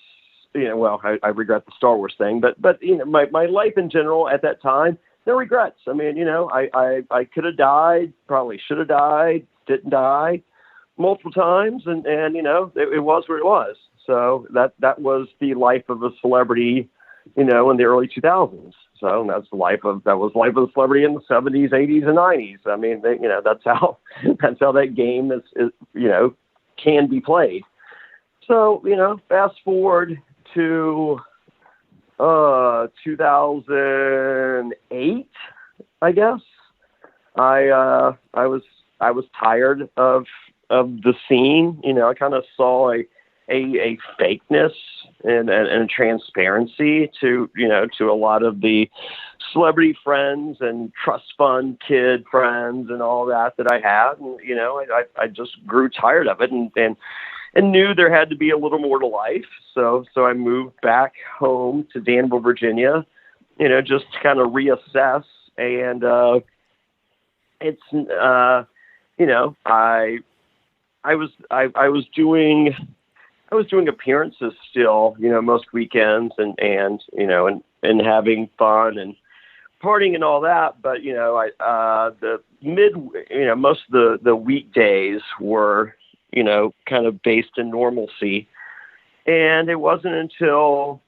I regret the Star Wars thing, but my life in general at that time, no regrets. I mean, I could have died, probably should have died, didn't die multiple times. And it was what it was. So that was the life of a celebrity, in the early 2000s. So that was life of the celebrity in the 70s, 80s, and 90s. I mean, that's how that game is can be played. So, fast forward to 2008, I guess. I was tired of the scene. I kind of saw a fakeness and a transparency to a lot of the celebrity friends and trust fund kid friends and all that I had. And, I just grew tired of it and knew there had to be a little more to life. So I moved back home to Danville, Virginia, just to kind of reassess. And I was doing appearances still, most weekends and having fun and partying and all that. But, most of the weekdays were, kind of based in normalcy. And it wasn't until,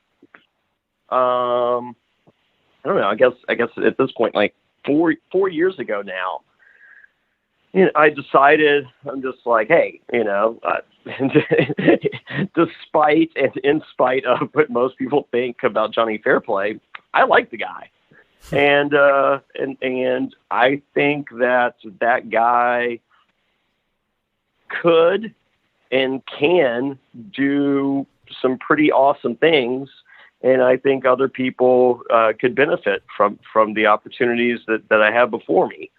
I don't know, I guess at this point, like 4 years ago now, I decided, I'm just like, hey, despite and in spite of what most people think about Jonny Fairplay, I like the guy. And I think that guy could and can do some pretty awesome things. And I think other people could benefit from the opportunities that I have before me.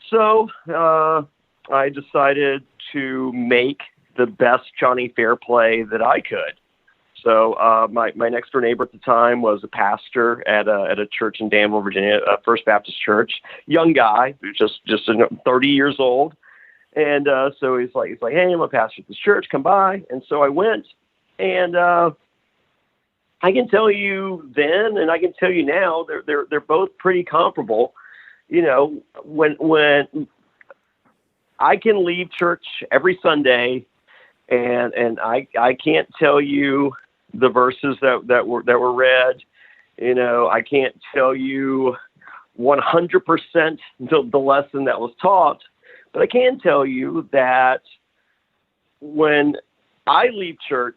So I decided to make the best Jonny Fairplay that I could. So my next door neighbor at the time was a pastor at a church in Danville, Virginia, First Baptist Church. Young guy, just 30 years old. And so he's like, hey, I'm a pastor at this church. Come by. And so I went. And I can tell you then, and I can tell you now, they're both pretty comparable. When I can leave church every Sunday, and I can't tell you the verses that were read. I can't tell you 100% the lesson that was taught, but I can tell you that when I leave church,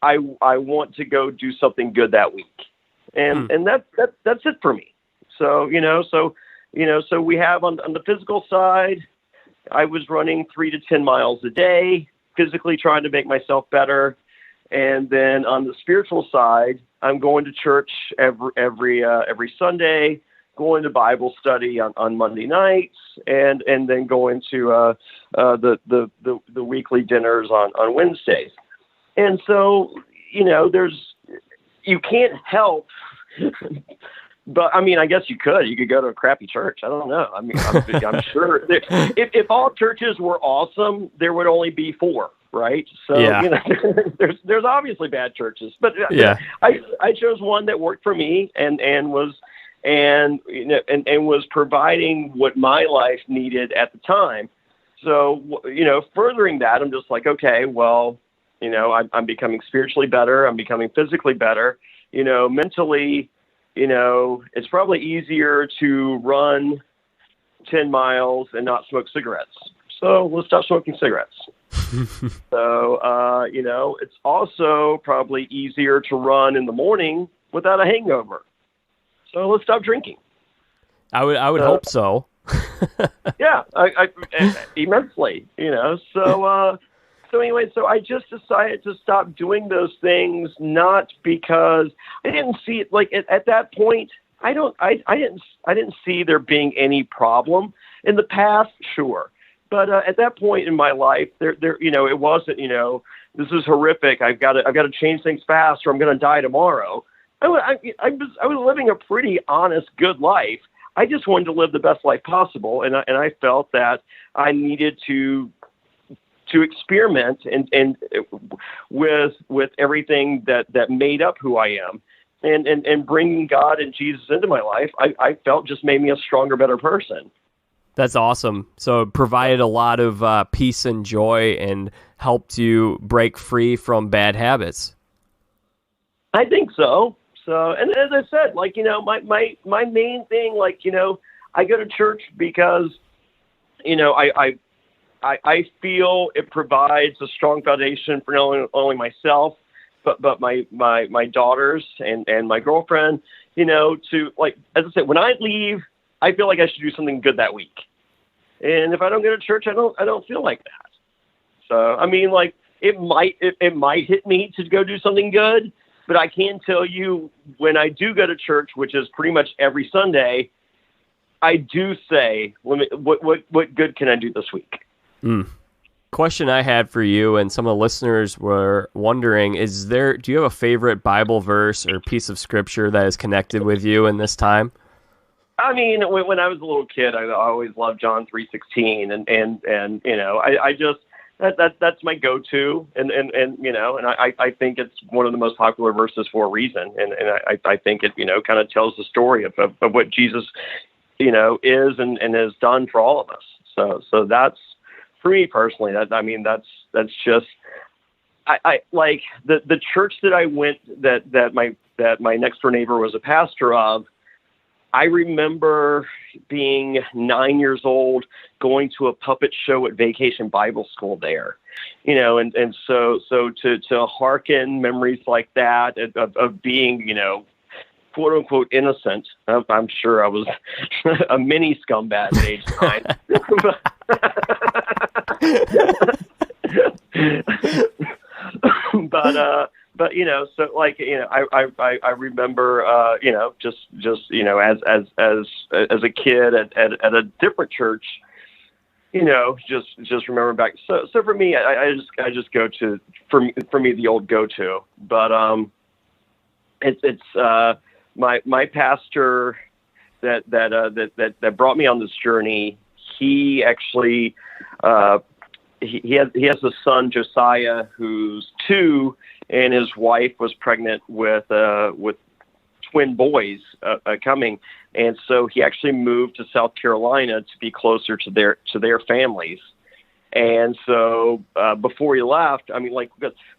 I want to go do something good that week, and that's it for me. So so we have on the physical side, I was running 3 to 10 miles a day, physically trying to make myself better. And then on the spiritual side, I'm going to church every Sunday, going to Bible study on Monday nights, and then going to the weekly dinners on Wednesdays. And so, you can't help. But I mean, I guess you could go to a crappy church. I don't know. I mean, I'm sure if all churches were awesome, there would only be 4, right? So, yeah. There's obviously bad churches, but yeah. I chose one that worked for me and was providing what my life needed at the time. So, furthering that, I'm just like, okay, well, I'm becoming spiritually better. I'm becoming physically better, mentally. It's probably easier to run 10 miles and not smoke cigarettes. So let's stop smoking cigarettes. So, it's also probably easier to run in the morning without a hangover. So let's stop drinking. I would hope so. Yeah, I immensely, So anyway, so I just decided to stop doing those things, not because I didn't see it like at that point. I didn't see there being any problem in the past, sure, but at that point in my life, there, it wasn't, this is horrific. I've got to change things fast, or I'm going to die tomorrow. I was living a pretty honest, good life. I just wanted to live the best life possible, and I felt that I needed to experiment and with everything that made up who I am. and bringing God and Jesus into my life, I felt just made me a stronger, better person. That's awesome. So it provided a lot of peace and joy and helped you break free from bad habits. I think so. So, and as I said, like, my main thing, like, I go to church because, I feel it provides a strong foundation for not only myself, but my daughters and my girlfriend, to, like, as I said, when I leave, I feel like I should do something good that week. And if I don't go to church, I don't feel like that. So, I mean, like, it might hit me to go do something good, but I can tell you when I do go to church, which is pretty much every Sunday, I do say, what good can I do this week? Question I had for you, and some of the listeners were wondering, do you have a favorite Bible verse or piece of scripture that is connected with you in this time? I mean, when I was a little kid, I always loved John 3:16, and I just that's my go-to, and I think it's one of the most popular verses for a reason, and I think it kind of tells the story of what Jesus is and has done for all of us. So that's, for me personally, that's just I like the church that I went that my next door neighbor was a pastor of. I remember being 9 years old, going to a puppet show at Vacation Bible School there, and so to hearken memories like that of being, quote unquote innocent. I'm sure I was a mini scumbag at age 9. But so like I remember just as a kid at a different church, just remember back. So for me, I just go to for me the old go to. But it's my pastor that brought me on this journey. He actually he has a son, Josiah, who's 2. And his wife was pregnant with twin boys coming, and so he actually moved to South Carolina to be closer to their families. And so before he left, I mean, like,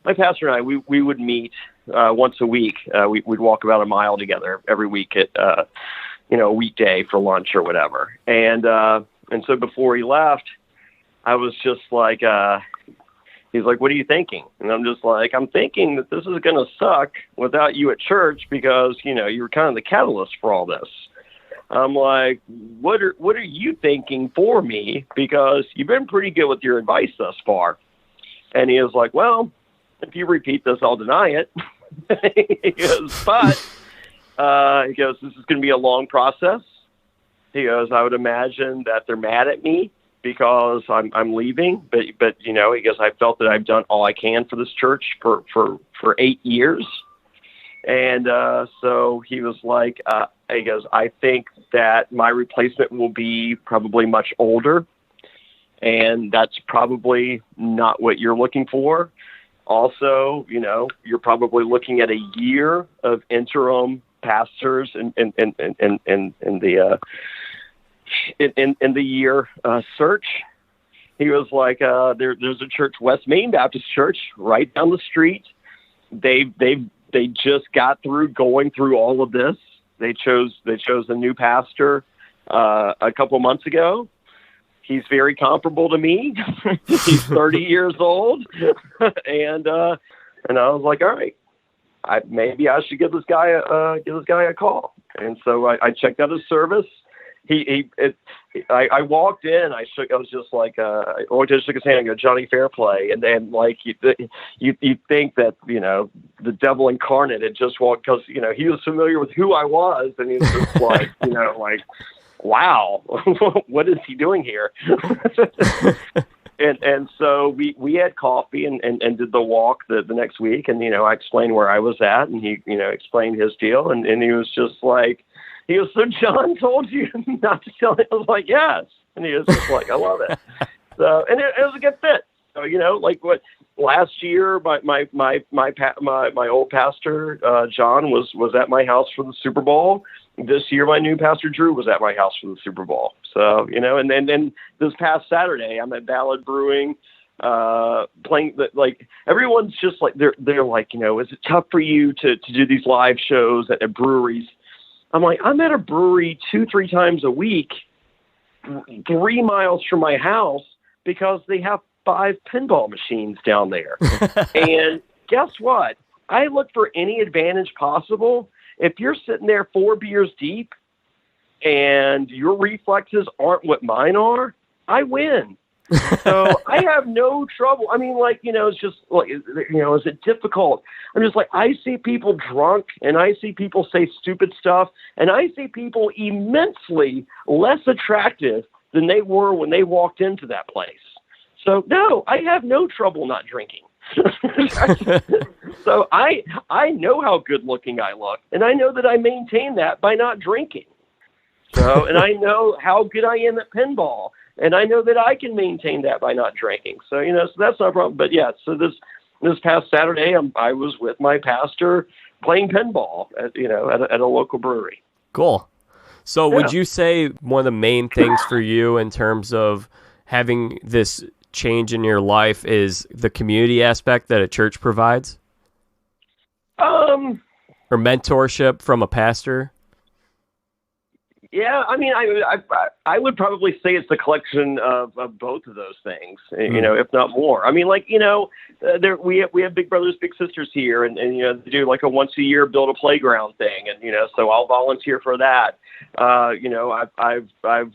my pastor and I, we would meet once a week. We'd walk about a mile together every week at a weekday for lunch or whatever. And so before he left, I was just like. He's like, what are you thinking? And I'm just like, I'm thinking that this is going to suck without you at church because, you're kind of the catalyst for all this. I'm like, what are you thinking for me? Because you've been pretty good with your advice thus far. And he was like, well, if you repeat this, I'll deny it. He goes, this is going to be a long process. He goes, I would imagine that they're mad at me because I'm leaving, but he goes, I felt that I've done all I can for this church for 8 years. And so he was like, he goes, I think that my replacement will be probably much older, and that's probably not what you're looking for. Also, you're probably looking at a year of interim pastors in the year search. He was like, there's a church, West Main Baptist Church, right down the street. They just got through going through all of this. They chose a new pastor a couple months ago. He's very comparable to me. He's 30 years old, and I was like, all right, maybe I should give this guy a call. And so I checked out his service. I walked in. I was just like, I just shook his hand and go, Jonny Fairplay, and then like you think that the devil incarnate had just walked, because he was familiar with who I was, and he was just like like, wow, what is he doing here? and so we had coffee and did the walk the next week, and I explained where I was at, and he explained his deal, and he was just like. He goes, so John told you not to tell him? I was like, yes. And he was just like, I love it. So, and it was a good fit. So, like what last year, my old pastor John was at my house for the Super Bowl. This year, my new pastor Drew was at my house for the Super Bowl. So and then this past Saturday, I'm at Ballad Brewing, playing like everyone's just like they're like, is it tough for you to do these live shows at breweries? I'm like, I'm at a brewery 2-3 times a week, 3 miles from my house, because they have 5 pinball machines down there. And guess what? I look for any advantage possible. If you're sitting there 4 beers deep and your reflexes aren't what mine are, I win. So I have no trouble. I mean, it's just like, is it difficult? I'm just like, I see people drunk and I see people say stupid stuff, and I see people immensely less attractive than they were when they walked into that place. So no, I have no trouble not drinking. So I know how good looking I look, and I know that I maintain that by not drinking. So, and I know how good I am at pinball, and I know that I can maintain that by not drinking. So, so that's not a problem. But yeah, so this past Saturday, I was with my pastor playing pinball at a local brewery. Cool. So would you say one of the main things for you in terms of having this change in your life is the community aspect that a church provides? Or mentorship from a pastor? Yeah, I mean, I would probably say it's a collection of both of those things, if not more. I mean, we have big brothers, big sisters here, and they do like a once a year build a playground thing, and so I'll volunteer for that. I've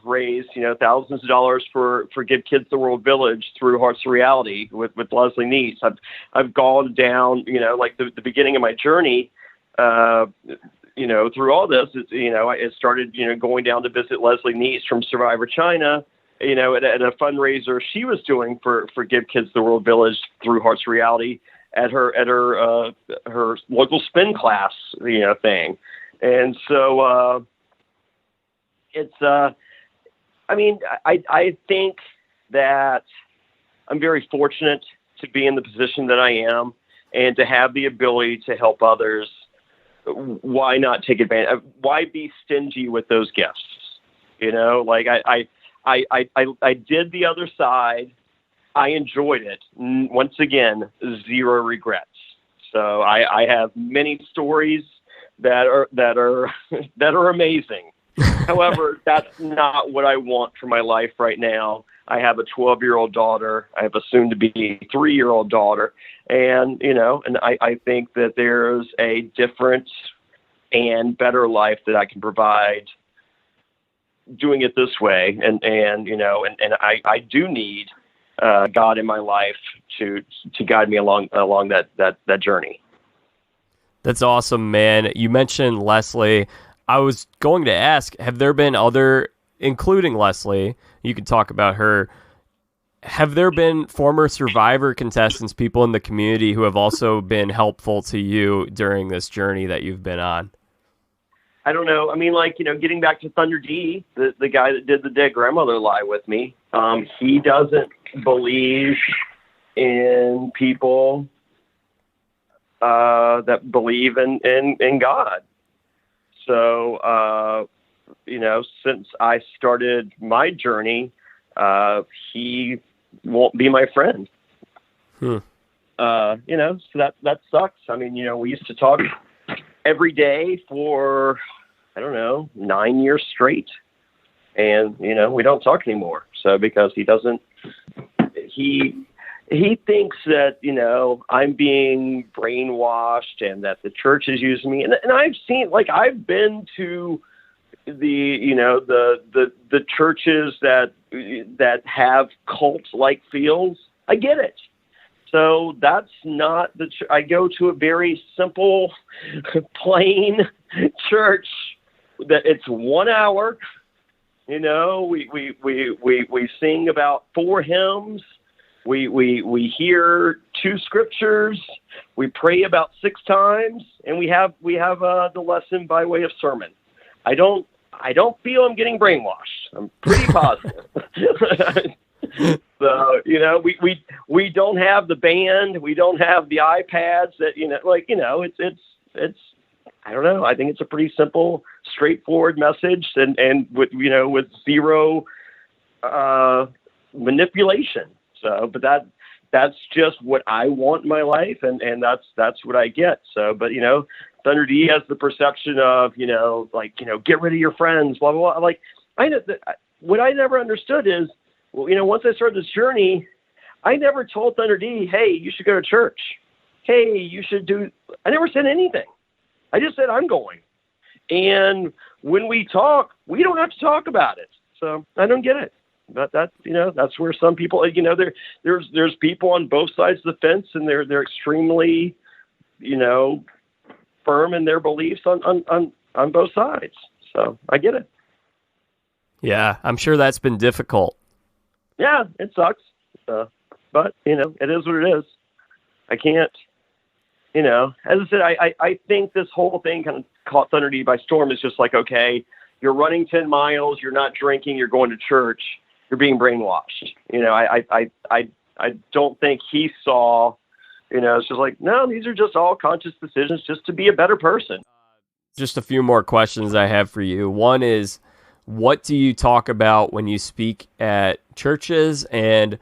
raised thousands of dollars for Give Kids the World Village through Hearts of Reality with Leslie Neese. I've gone down like the beginning of my journey. Through all this, it started, going down to visit Leslie Neese from Survivor China, at a fundraiser she was doing for Give Kids the World Village through Hearts of Reality at her local spin class, thing. And so, I think that I'm very fortunate to be in the position that I am and to have the ability to help others. Why not take advantage? Why be stingy with those gifts? I did the other side. I enjoyed it. Once again, 0 regrets. So I have many stories that are amazing. However, that's not what I want for my life right now. I have a 12-year-old daughter. I have a soon-to-be 3-year-old daughter. And, and I think that there's a different and better life that I can provide doing it this way. And I do need God in my life to guide me along that journey. That's awesome, man. You mentioned Leslie. I was going to ask, have there been other, including Leslie, you can talk about her, have there been former Survivor contestants, people in the community who have also been helpful to you during this journey that you've been on? I don't know. I mean, getting back to Thunder D, the guy that did the Dead Grandmother Lie with me, he doesn't believe in people that believe in God. So, since I started my journey, he won't be my friend. So that sucks. I mean, we used to talk every day for, 9 years straight. And, we don't talk anymore. So because he thinks that, I'm being brainwashed and that the church is using me. And I've seen, I've been to the churches that have cult-like feels. I get it. So that's not I go to a very simple, plain church that it's 1 hour. We sing about 4 hymns. We hear 2 scriptures. We pray about 6 times, and we have the lesson by way of sermon. I don't feel I'm getting brainwashed. I'm pretty positive. So we don't have the band, we don't have the iPads that, it's, I don't know. I think it's a pretty simple, straightforward message and with zero, manipulation. So, but that's just what I want in my life. And that's what I get. So, but, Thunder D has the perception of, get rid of your friends, blah, blah, blah. Like, what I never understood is, once I started this journey, I never told Thunder D, hey, you should go to church. Hey, you should I never said anything. I just said, I'm going. And when we talk, we don't have to talk about it. So I don't get it. But that's where some people, there's people on both sides of the fence, and they're extremely, firm in their beliefs on both sides. So I get it. Yeah, I'm sure that's been difficult. Yeah, it sucks. But, it is what it is. I can't, as I said, I think this whole thing kind of caught Thunder D by storm. It's just like, okay, you're running 10 miles, you're not drinking, you're going to church, you're being brainwashed. I don't think he saw, it's just like, no, these are just all conscious decisions just to be a better person. Just a few more questions I have for you. One is, what do you talk about when you speak at churches? And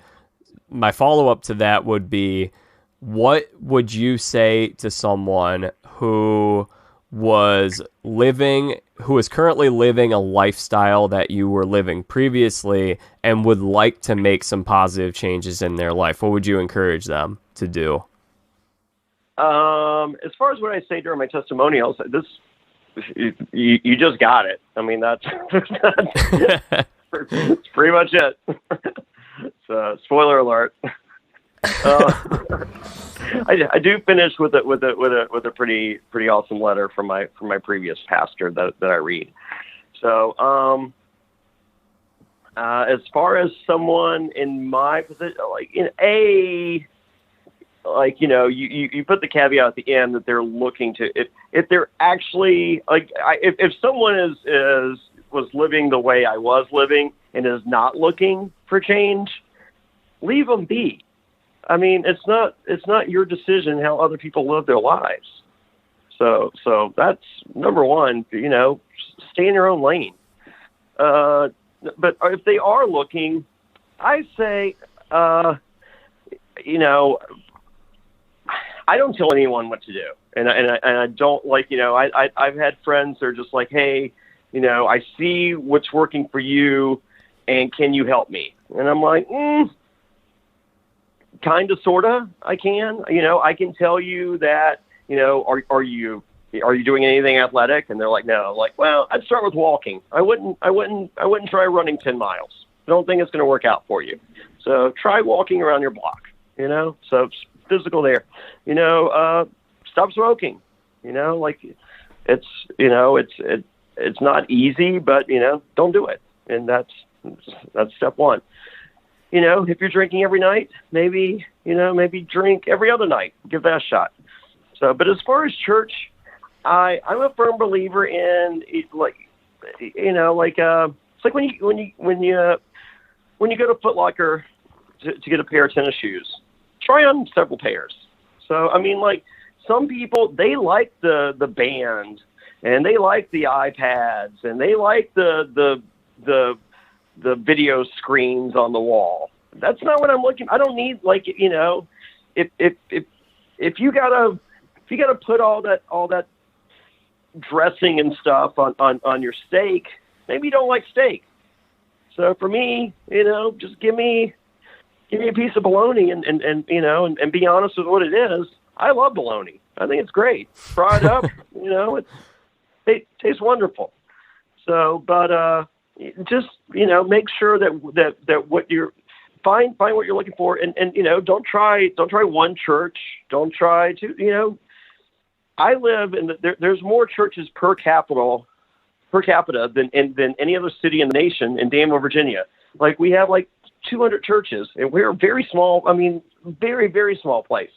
my follow-up to that would be, what would you say to someone who is currently living a lifestyle that you were living previously and would like to make some positive changes in their life? What would you encourage them to do? As far as what I say during my testimonials, you just got it. I mean, that's pretty much it. So, spoiler alert. I do finish with a pretty awesome letter from my previous pastor that I read. So, as far as someone in my position, you put the caveat at the end that they're looking to, if they're actually if someone was living the way I was living and is not looking for change, leave them be. I mean, it's not your decision how other people live their lives. So that's number one, stay in your own lane. But if they are looking, I say, I don't tell anyone what to do. And I don't I've had friends that are just like, hey, I see what's working for you, and can you help me? And I'm like, kind of, sort of, I can. I can tell you that, are you doing anything athletic? And they're like, no. Like, well, I'd start with walking. I wouldn't try running 10 miles. I don't think it's going to work out for you. So try walking around your block, so it's physical there. Stop smoking. It's not easy, but don't do it. And that's step one. If you're drinking every night, maybe drink every other night. Give that a shot. So, but as far as church, I'm a firm believer in it's like when you go to Foot Locker to get a pair of tennis shoes, try on several pairs. So, I mean, some people, they like the band, and they like the iPads, and they like the video screens on the wall. That's not what I'm looking. I don't need if you gotta put all that dressing and stuff on your steak, maybe you don't like steak. So for me, just give me a piece of bologna and be honest with what it is. I love bologna. I think it's great. Fried up, it tastes wonderful. So, but just make sure that what you're find what you're looking for, and don't try one church. Don't try to I live in there's more churches per capita than any other city in the nation in Danville, Virginia. We have 200 churches, and we're very small. I mean, very, very small place.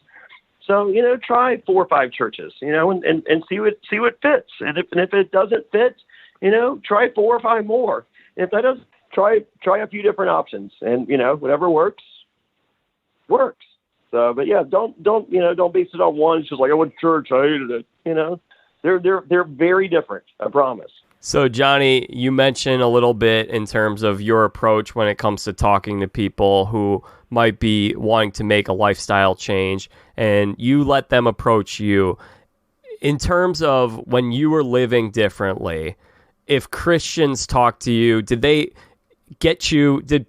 So, try 4 or 5 churches, and see what fits. And if it doesn't fit, try 4 or 5 more. If that doesn't, try a few different options, and whatever works, works. So, but yeah, don't base it on one. It's just like, I went to church, I hated it. They're very different, I promise. So, Johnny, you mentioned a little bit in terms of your approach when it comes to talking to people who might be wanting to make a lifestyle change, and you let them approach you. In terms of when you were living differently, if Christians talked to you, did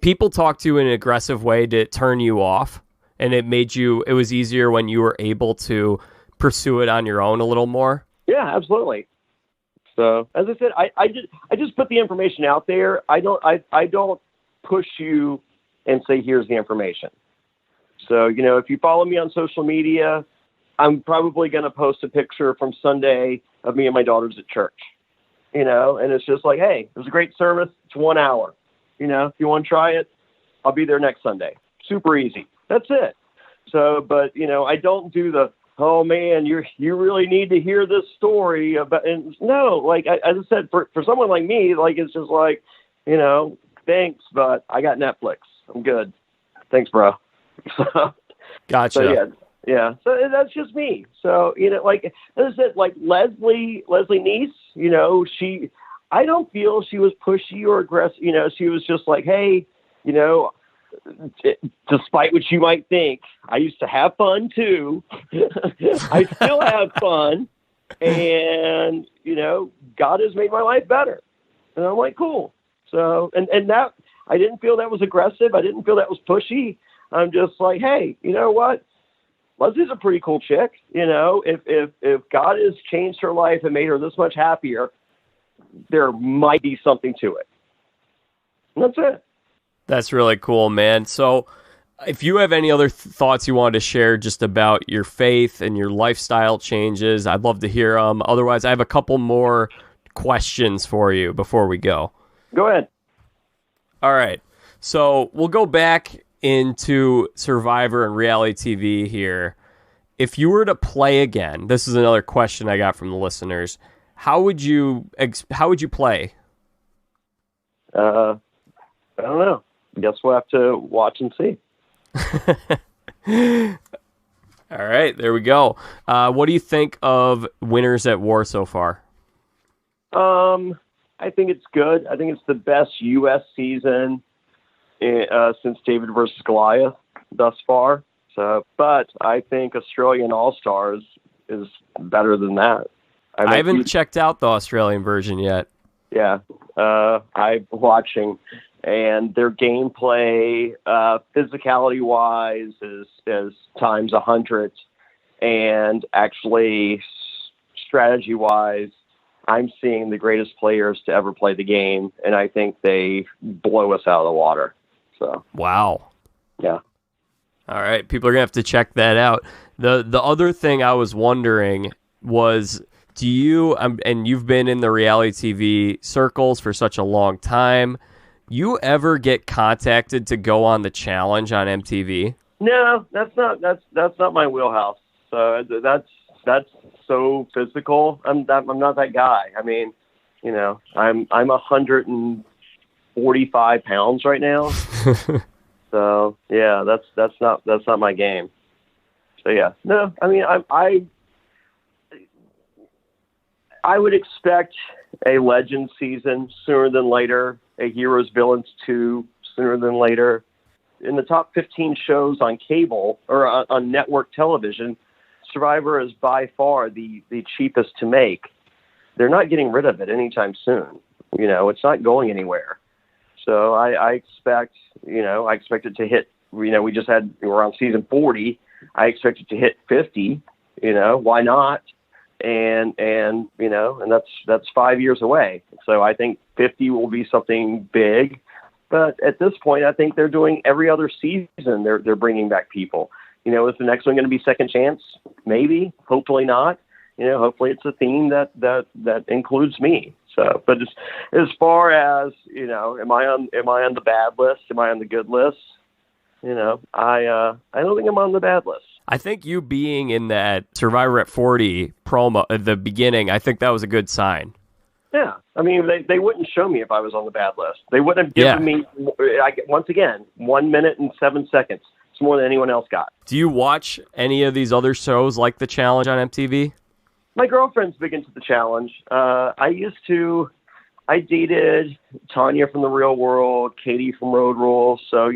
people talk to you in an aggressive way to turn you off? And it was easier when you were able to pursue it on your own a little more? Yeah, absolutely. So, as I said, I just put the information out there. I don't push you and say, here's the information. So, if you follow me on social media, I'm probably going to post a picture from Sunday of me and my daughters at church, and it's just like, hey, it was a great service. It's 1 hour. If you want to try it, I'll be there next Sunday. Super easy. That's it. So, but, I don't do the, oh man, you really need to hear this story about, and no, like as I said, for someone like me, like, it's just like, thanks, but I got Netflix. I'm good. Thanks, bro. Gotcha. So, yeah. So that's just me. So, like, as I said, like Leslie Neese, I don't feel she was pushy or aggressive. She was just like, hey, despite what you might think, I used to have fun too. I still have fun, and God has made my life better. And I'm like, cool. So, and that, I didn't feel that was aggressive. I didn't feel that was pushy. I'm just like, hey, you know what? Leslie's a pretty cool chick. If God has changed her life and made her this much happier, there might be something to it. And that's it. That's really cool, man. So if you have any other thoughts you wanted to share just about your faith and your lifestyle changes, I'd love to hear them. Otherwise, I have a couple more questions for you before we go. Go ahead. All right. So we'll go back into Survivor and reality TV here. If you were to play again, this is another question I got from the listeners. How would you play? I don't know. Guess we'll have to watch and see. All right, there we go. What do you think of Winners at War so far? I think it's good. I think it's the best U.S. season since David versus Goliath thus far. So, but I think Australian All-Stars is better than that. I haven't checked out the Australian version yet. Yeah, I'm watching, and their gameplay, physicality-wise, is times 100, and actually strategy-wise, I'm seeing the greatest players to ever play the game, and I think they blow us out of the water. So wow, yeah. All right, people are gonna have to check that out. The other thing I was wondering was, do you and you've been in the reality TV circles for such a long time, you ever get contacted to go on the challenge on MTV? No, that's not my wheelhouse. So that's so physical. I'm not that guy. I mean, I'm 145 pounds right now. So yeah, that's not my game. So yeah, no, I mean, I would expect a Legends season sooner than later, a Heroes Villains 2 sooner than later. In the top 15 shows on cable or on network television, Survivor is by far the cheapest to make. They're not getting rid of it anytime soon. It's not going anywhere. So I expect it to hit, we're on season 40. I expect it to hit 50, why not? And that's 5 years away. So I think 50 will be something big. But at this point, I think they're doing every other season. They're bringing back people. Is the next one going to be Second Chance? Maybe. Hopefully not. Hopefully it's a theme that includes me. So, but as far as am I on the bad list? Am I on the good list? I don't think I'm on the bad list. I think you being in that Survivor at 40 promo at the beginning, I think that was a good sign. Yeah. I mean, they wouldn't show me if I was on the bad list. They wouldn't have given me, once again, 1 minute and 7 seconds. It's more than anyone else got. Do you watch any of these other shows like The Challenge on MTV? My girlfriend's big into The Challenge. I dated Tanya from The Real World, Katie from Road Rules, so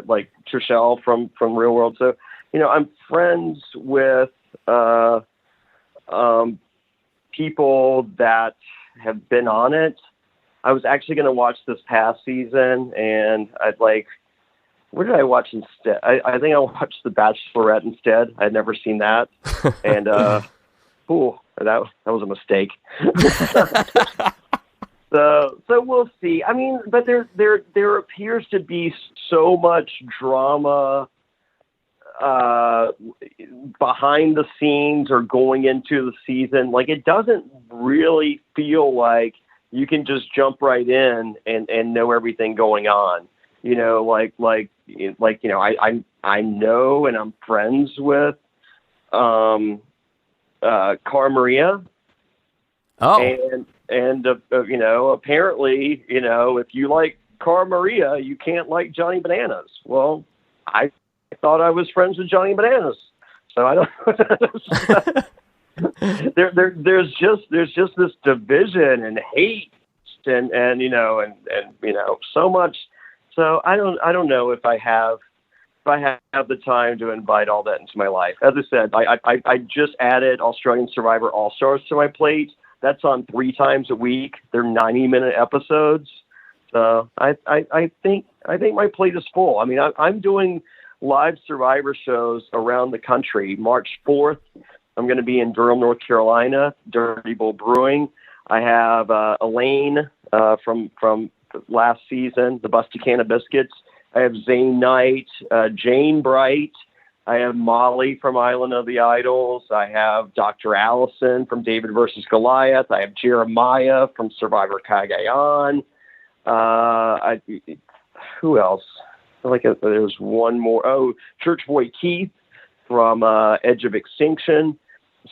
like Trishelle from Real World. So, I'm friends with people that have been on it. I was actually going to watch this past season, and what did I watch instead? I think I watched The Bachelorette instead. I'd never seen that. And, that was a mistake. So we'll see. I mean, but there appears to be so much drama, behind the scenes or going into the season. Like, it doesn't really feel like you can just jump right in and know everything going on. I know, and I'm friends with Cara Maria. Oh, and apparently, if you like Cara Maria, you can't like Johnny Bananas. Well, I thought I was friends with Johnny Bananas, so I don't. There's just this division and hate and so much. So I don't know if I have the time to invite all that into my life. As I said, I just added Australian Survivor All Stars to my plate. That's on 3 times a week. They're 90-minute episodes. So I think my plate is full. I mean, I'm doing live Survivor shows around the country. March 4th, I'm going to be in Durham, North Carolina, Dirty Bull Brewing. I have Elaine from last season, the Busty Can of Biscuits. I have Zane Knight, Jane Bright. I have Molly from Island of the Idols. I have Dr. Allison from David versus Goliath. I have Jeremiah from Survivor Cagayan. Who else? I feel like there's one more. Oh, Church Boy Keith from Edge of Extinction.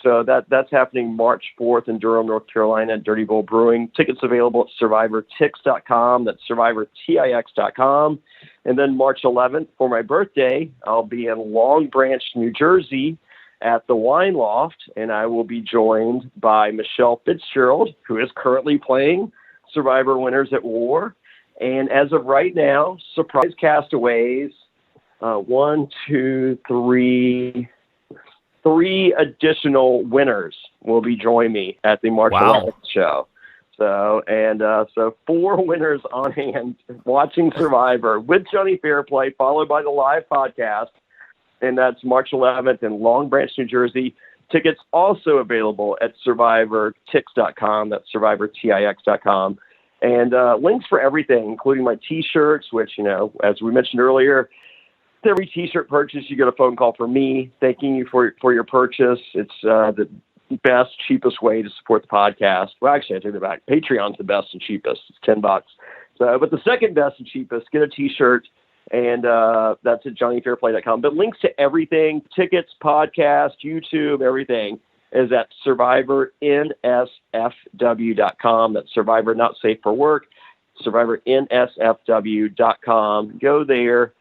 So that's happening March 4th in Durham, North Carolina at Dirty Bull Brewing. Tickets available at SurvivorTix.com. That's SurvivorTix.com. And then March 11th, for my birthday, I'll be in Long Branch, New Jersey at the Wine Loft, and I will be joined by Michelle Fitzgerald, who is currently playing Survivor Winners at War. And as of right now, surprise castaways, 3 additional winners will be joining me at the March 11th show. So 4 winners on hand watching Survivor with Jonny Fairplay, followed by the live podcast. And that's March 11th in Long Branch, New Jersey. Tickets also available at SurvivorTix.com. That's SurvivorTix.com. And links for everything, including my T-shirts, which, as we mentioned earlier, every T-shirt purchase, you get a phone call from me thanking you for your purchase. It's the best, cheapest way to support the podcast. Well, actually, I take it back. Patreon's the best and cheapest. It's $10. So, but the second best and cheapest, get a T-shirt, and that's at JohnnyFairplay.com. But links to everything, tickets, podcast, YouTube, everything is at SurvivorNSFW.com. That's Survivor Not Safe for Work. SurvivorNSFW.com. Go there.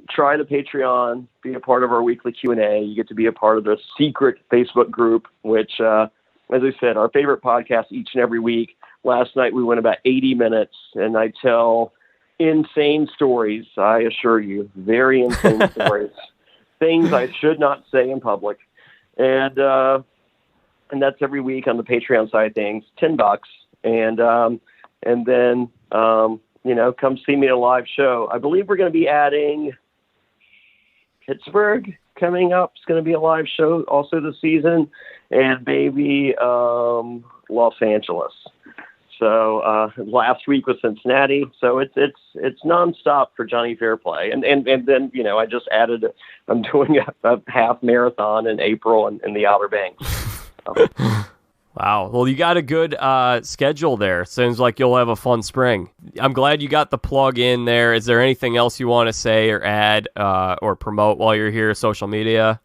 Try the Patreon, be a part of our weekly Q&A. You get to be a part of the secret Facebook group, which, as I said, our favorite podcast each and every week. Last night we went about 80 minutes, and I tell insane stories, I assure you, very insane stories, things I should not say in public. And that's every week on the Patreon side of things, $10. And then, come see me at a live show. I believe we're going to be adding Pittsburgh coming up. It's going to be a live show also this season, and maybe Los Angeles. So last week was Cincinnati. So it's nonstop for Jonny Fairplay, and then I just added. I'm doing a half marathon in April in the Outer Banks. So. Wow. Well, you got a good schedule there. Seems like you'll have a fun spring. I'm glad you got the plug in there. Is there anything else you want to say or add or promote while you're here, social media?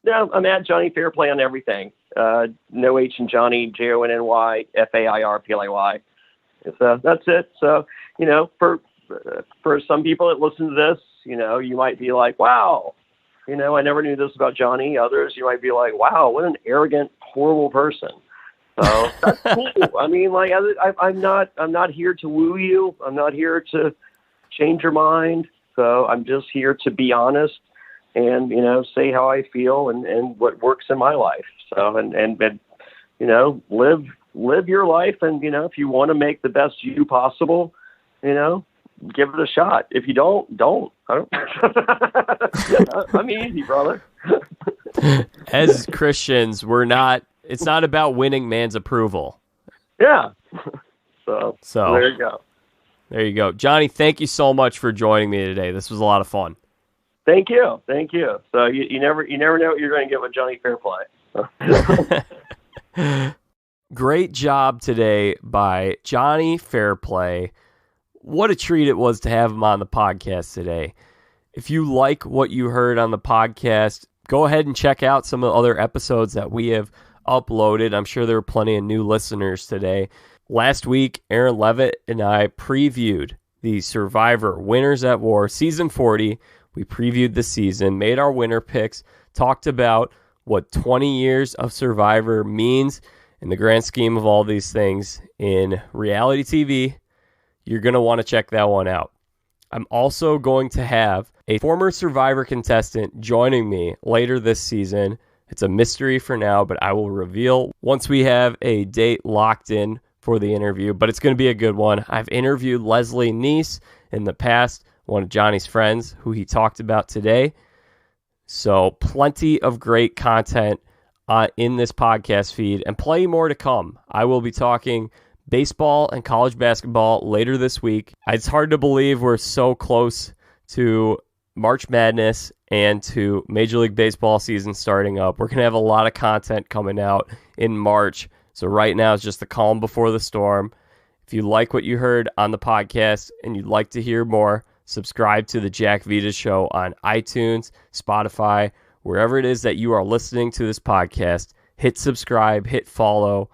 No, I'm at Jonny Fairplay on everything. No H in Johnny, JONNY, FAIRPLAY. So that's it. So, for for some people that listen to this, you might be like, wow, I never knew this about Jonny. Others, you might be like, wow, what an arrogant, horrible person. So that's cool. I mean, like, I'm not here to woo you. I'm not here to change your mind. So I'm just here to be honest and, say how I feel and what works in my life. So, and live your life. And, if you want to make the best you possible, give it a shot. If you don't. I'm easy, brother. As Christians, it's not about winning man's approval. Yeah. So there you go. There you go. Jonny, thank you so much for joining me today. This was a lot of fun. Thank you. So you never know what you're going to get with Jonny Fairplay. Great job today by Jonny Fairplay. What a treat it was to have him on the podcast today. If you like what you heard on the podcast, go ahead and check out some of the other episodes that we have uploaded. I'm sure there were plenty of new listeners today. Last week, Aaron Levitt and I previewed the Survivor Winners at War Season 40. We previewed the season, made our winner picks, talked about what 20 years of Survivor means in the grand scheme of all these things in reality TV. You're going to want to check that one out. I'm also going to have a former Survivor contestant joining me later this season. It's a mystery for now, but I will reveal once we have a date locked in for the interview, but it's going to be a good one. I've interviewed Leslie Neese in the past, one of Jonny's friends who he talked about today. So plenty of great content in this podcast feed and plenty more to come. I will be talking baseball and college basketball later this week. It's hard to believe we're so close to March Madness and to Major League Baseball season starting up. We're going to have a lot of content coming out in March. So right now it's just the calm before the storm. If you like what you heard on the podcast and you'd like to hear more, subscribe to the Jack Vita Show on iTunes, Spotify, wherever it is that you are listening to this podcast. Hit subscribe, hit follow.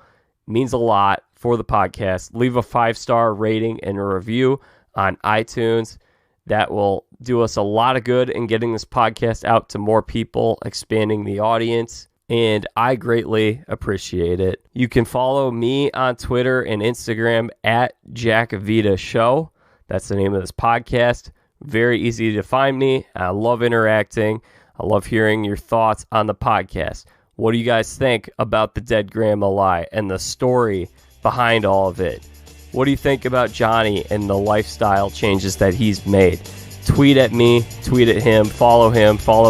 It means a lot for the podcast. Leave a 5-star rating and a review on iTunes. That will do us a lot of good in getting this podcast out to more people, expanding the audience, and I greatly appreciate it. You can follow me on Twitter and Instagram at Jack Vita Show. That's the name of this podcast. Very easy to find me. I love interacting. I love hearing your thoughts on the podcast. What do you guys think about the dead grandma lie and the story behind all of it? What do you think about Jonny and the lifestyle changes that he's made? Tweet at me, tweet at him, follow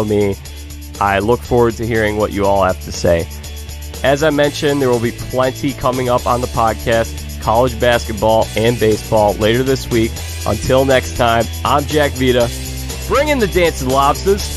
me. I look forward to hearing what you all have to say. As I mentioned, there will be plenty coming up on the podcast, college basketball and baseball later this week. Until next time, I'm Jack Vita. Bring in the dancing lobsters.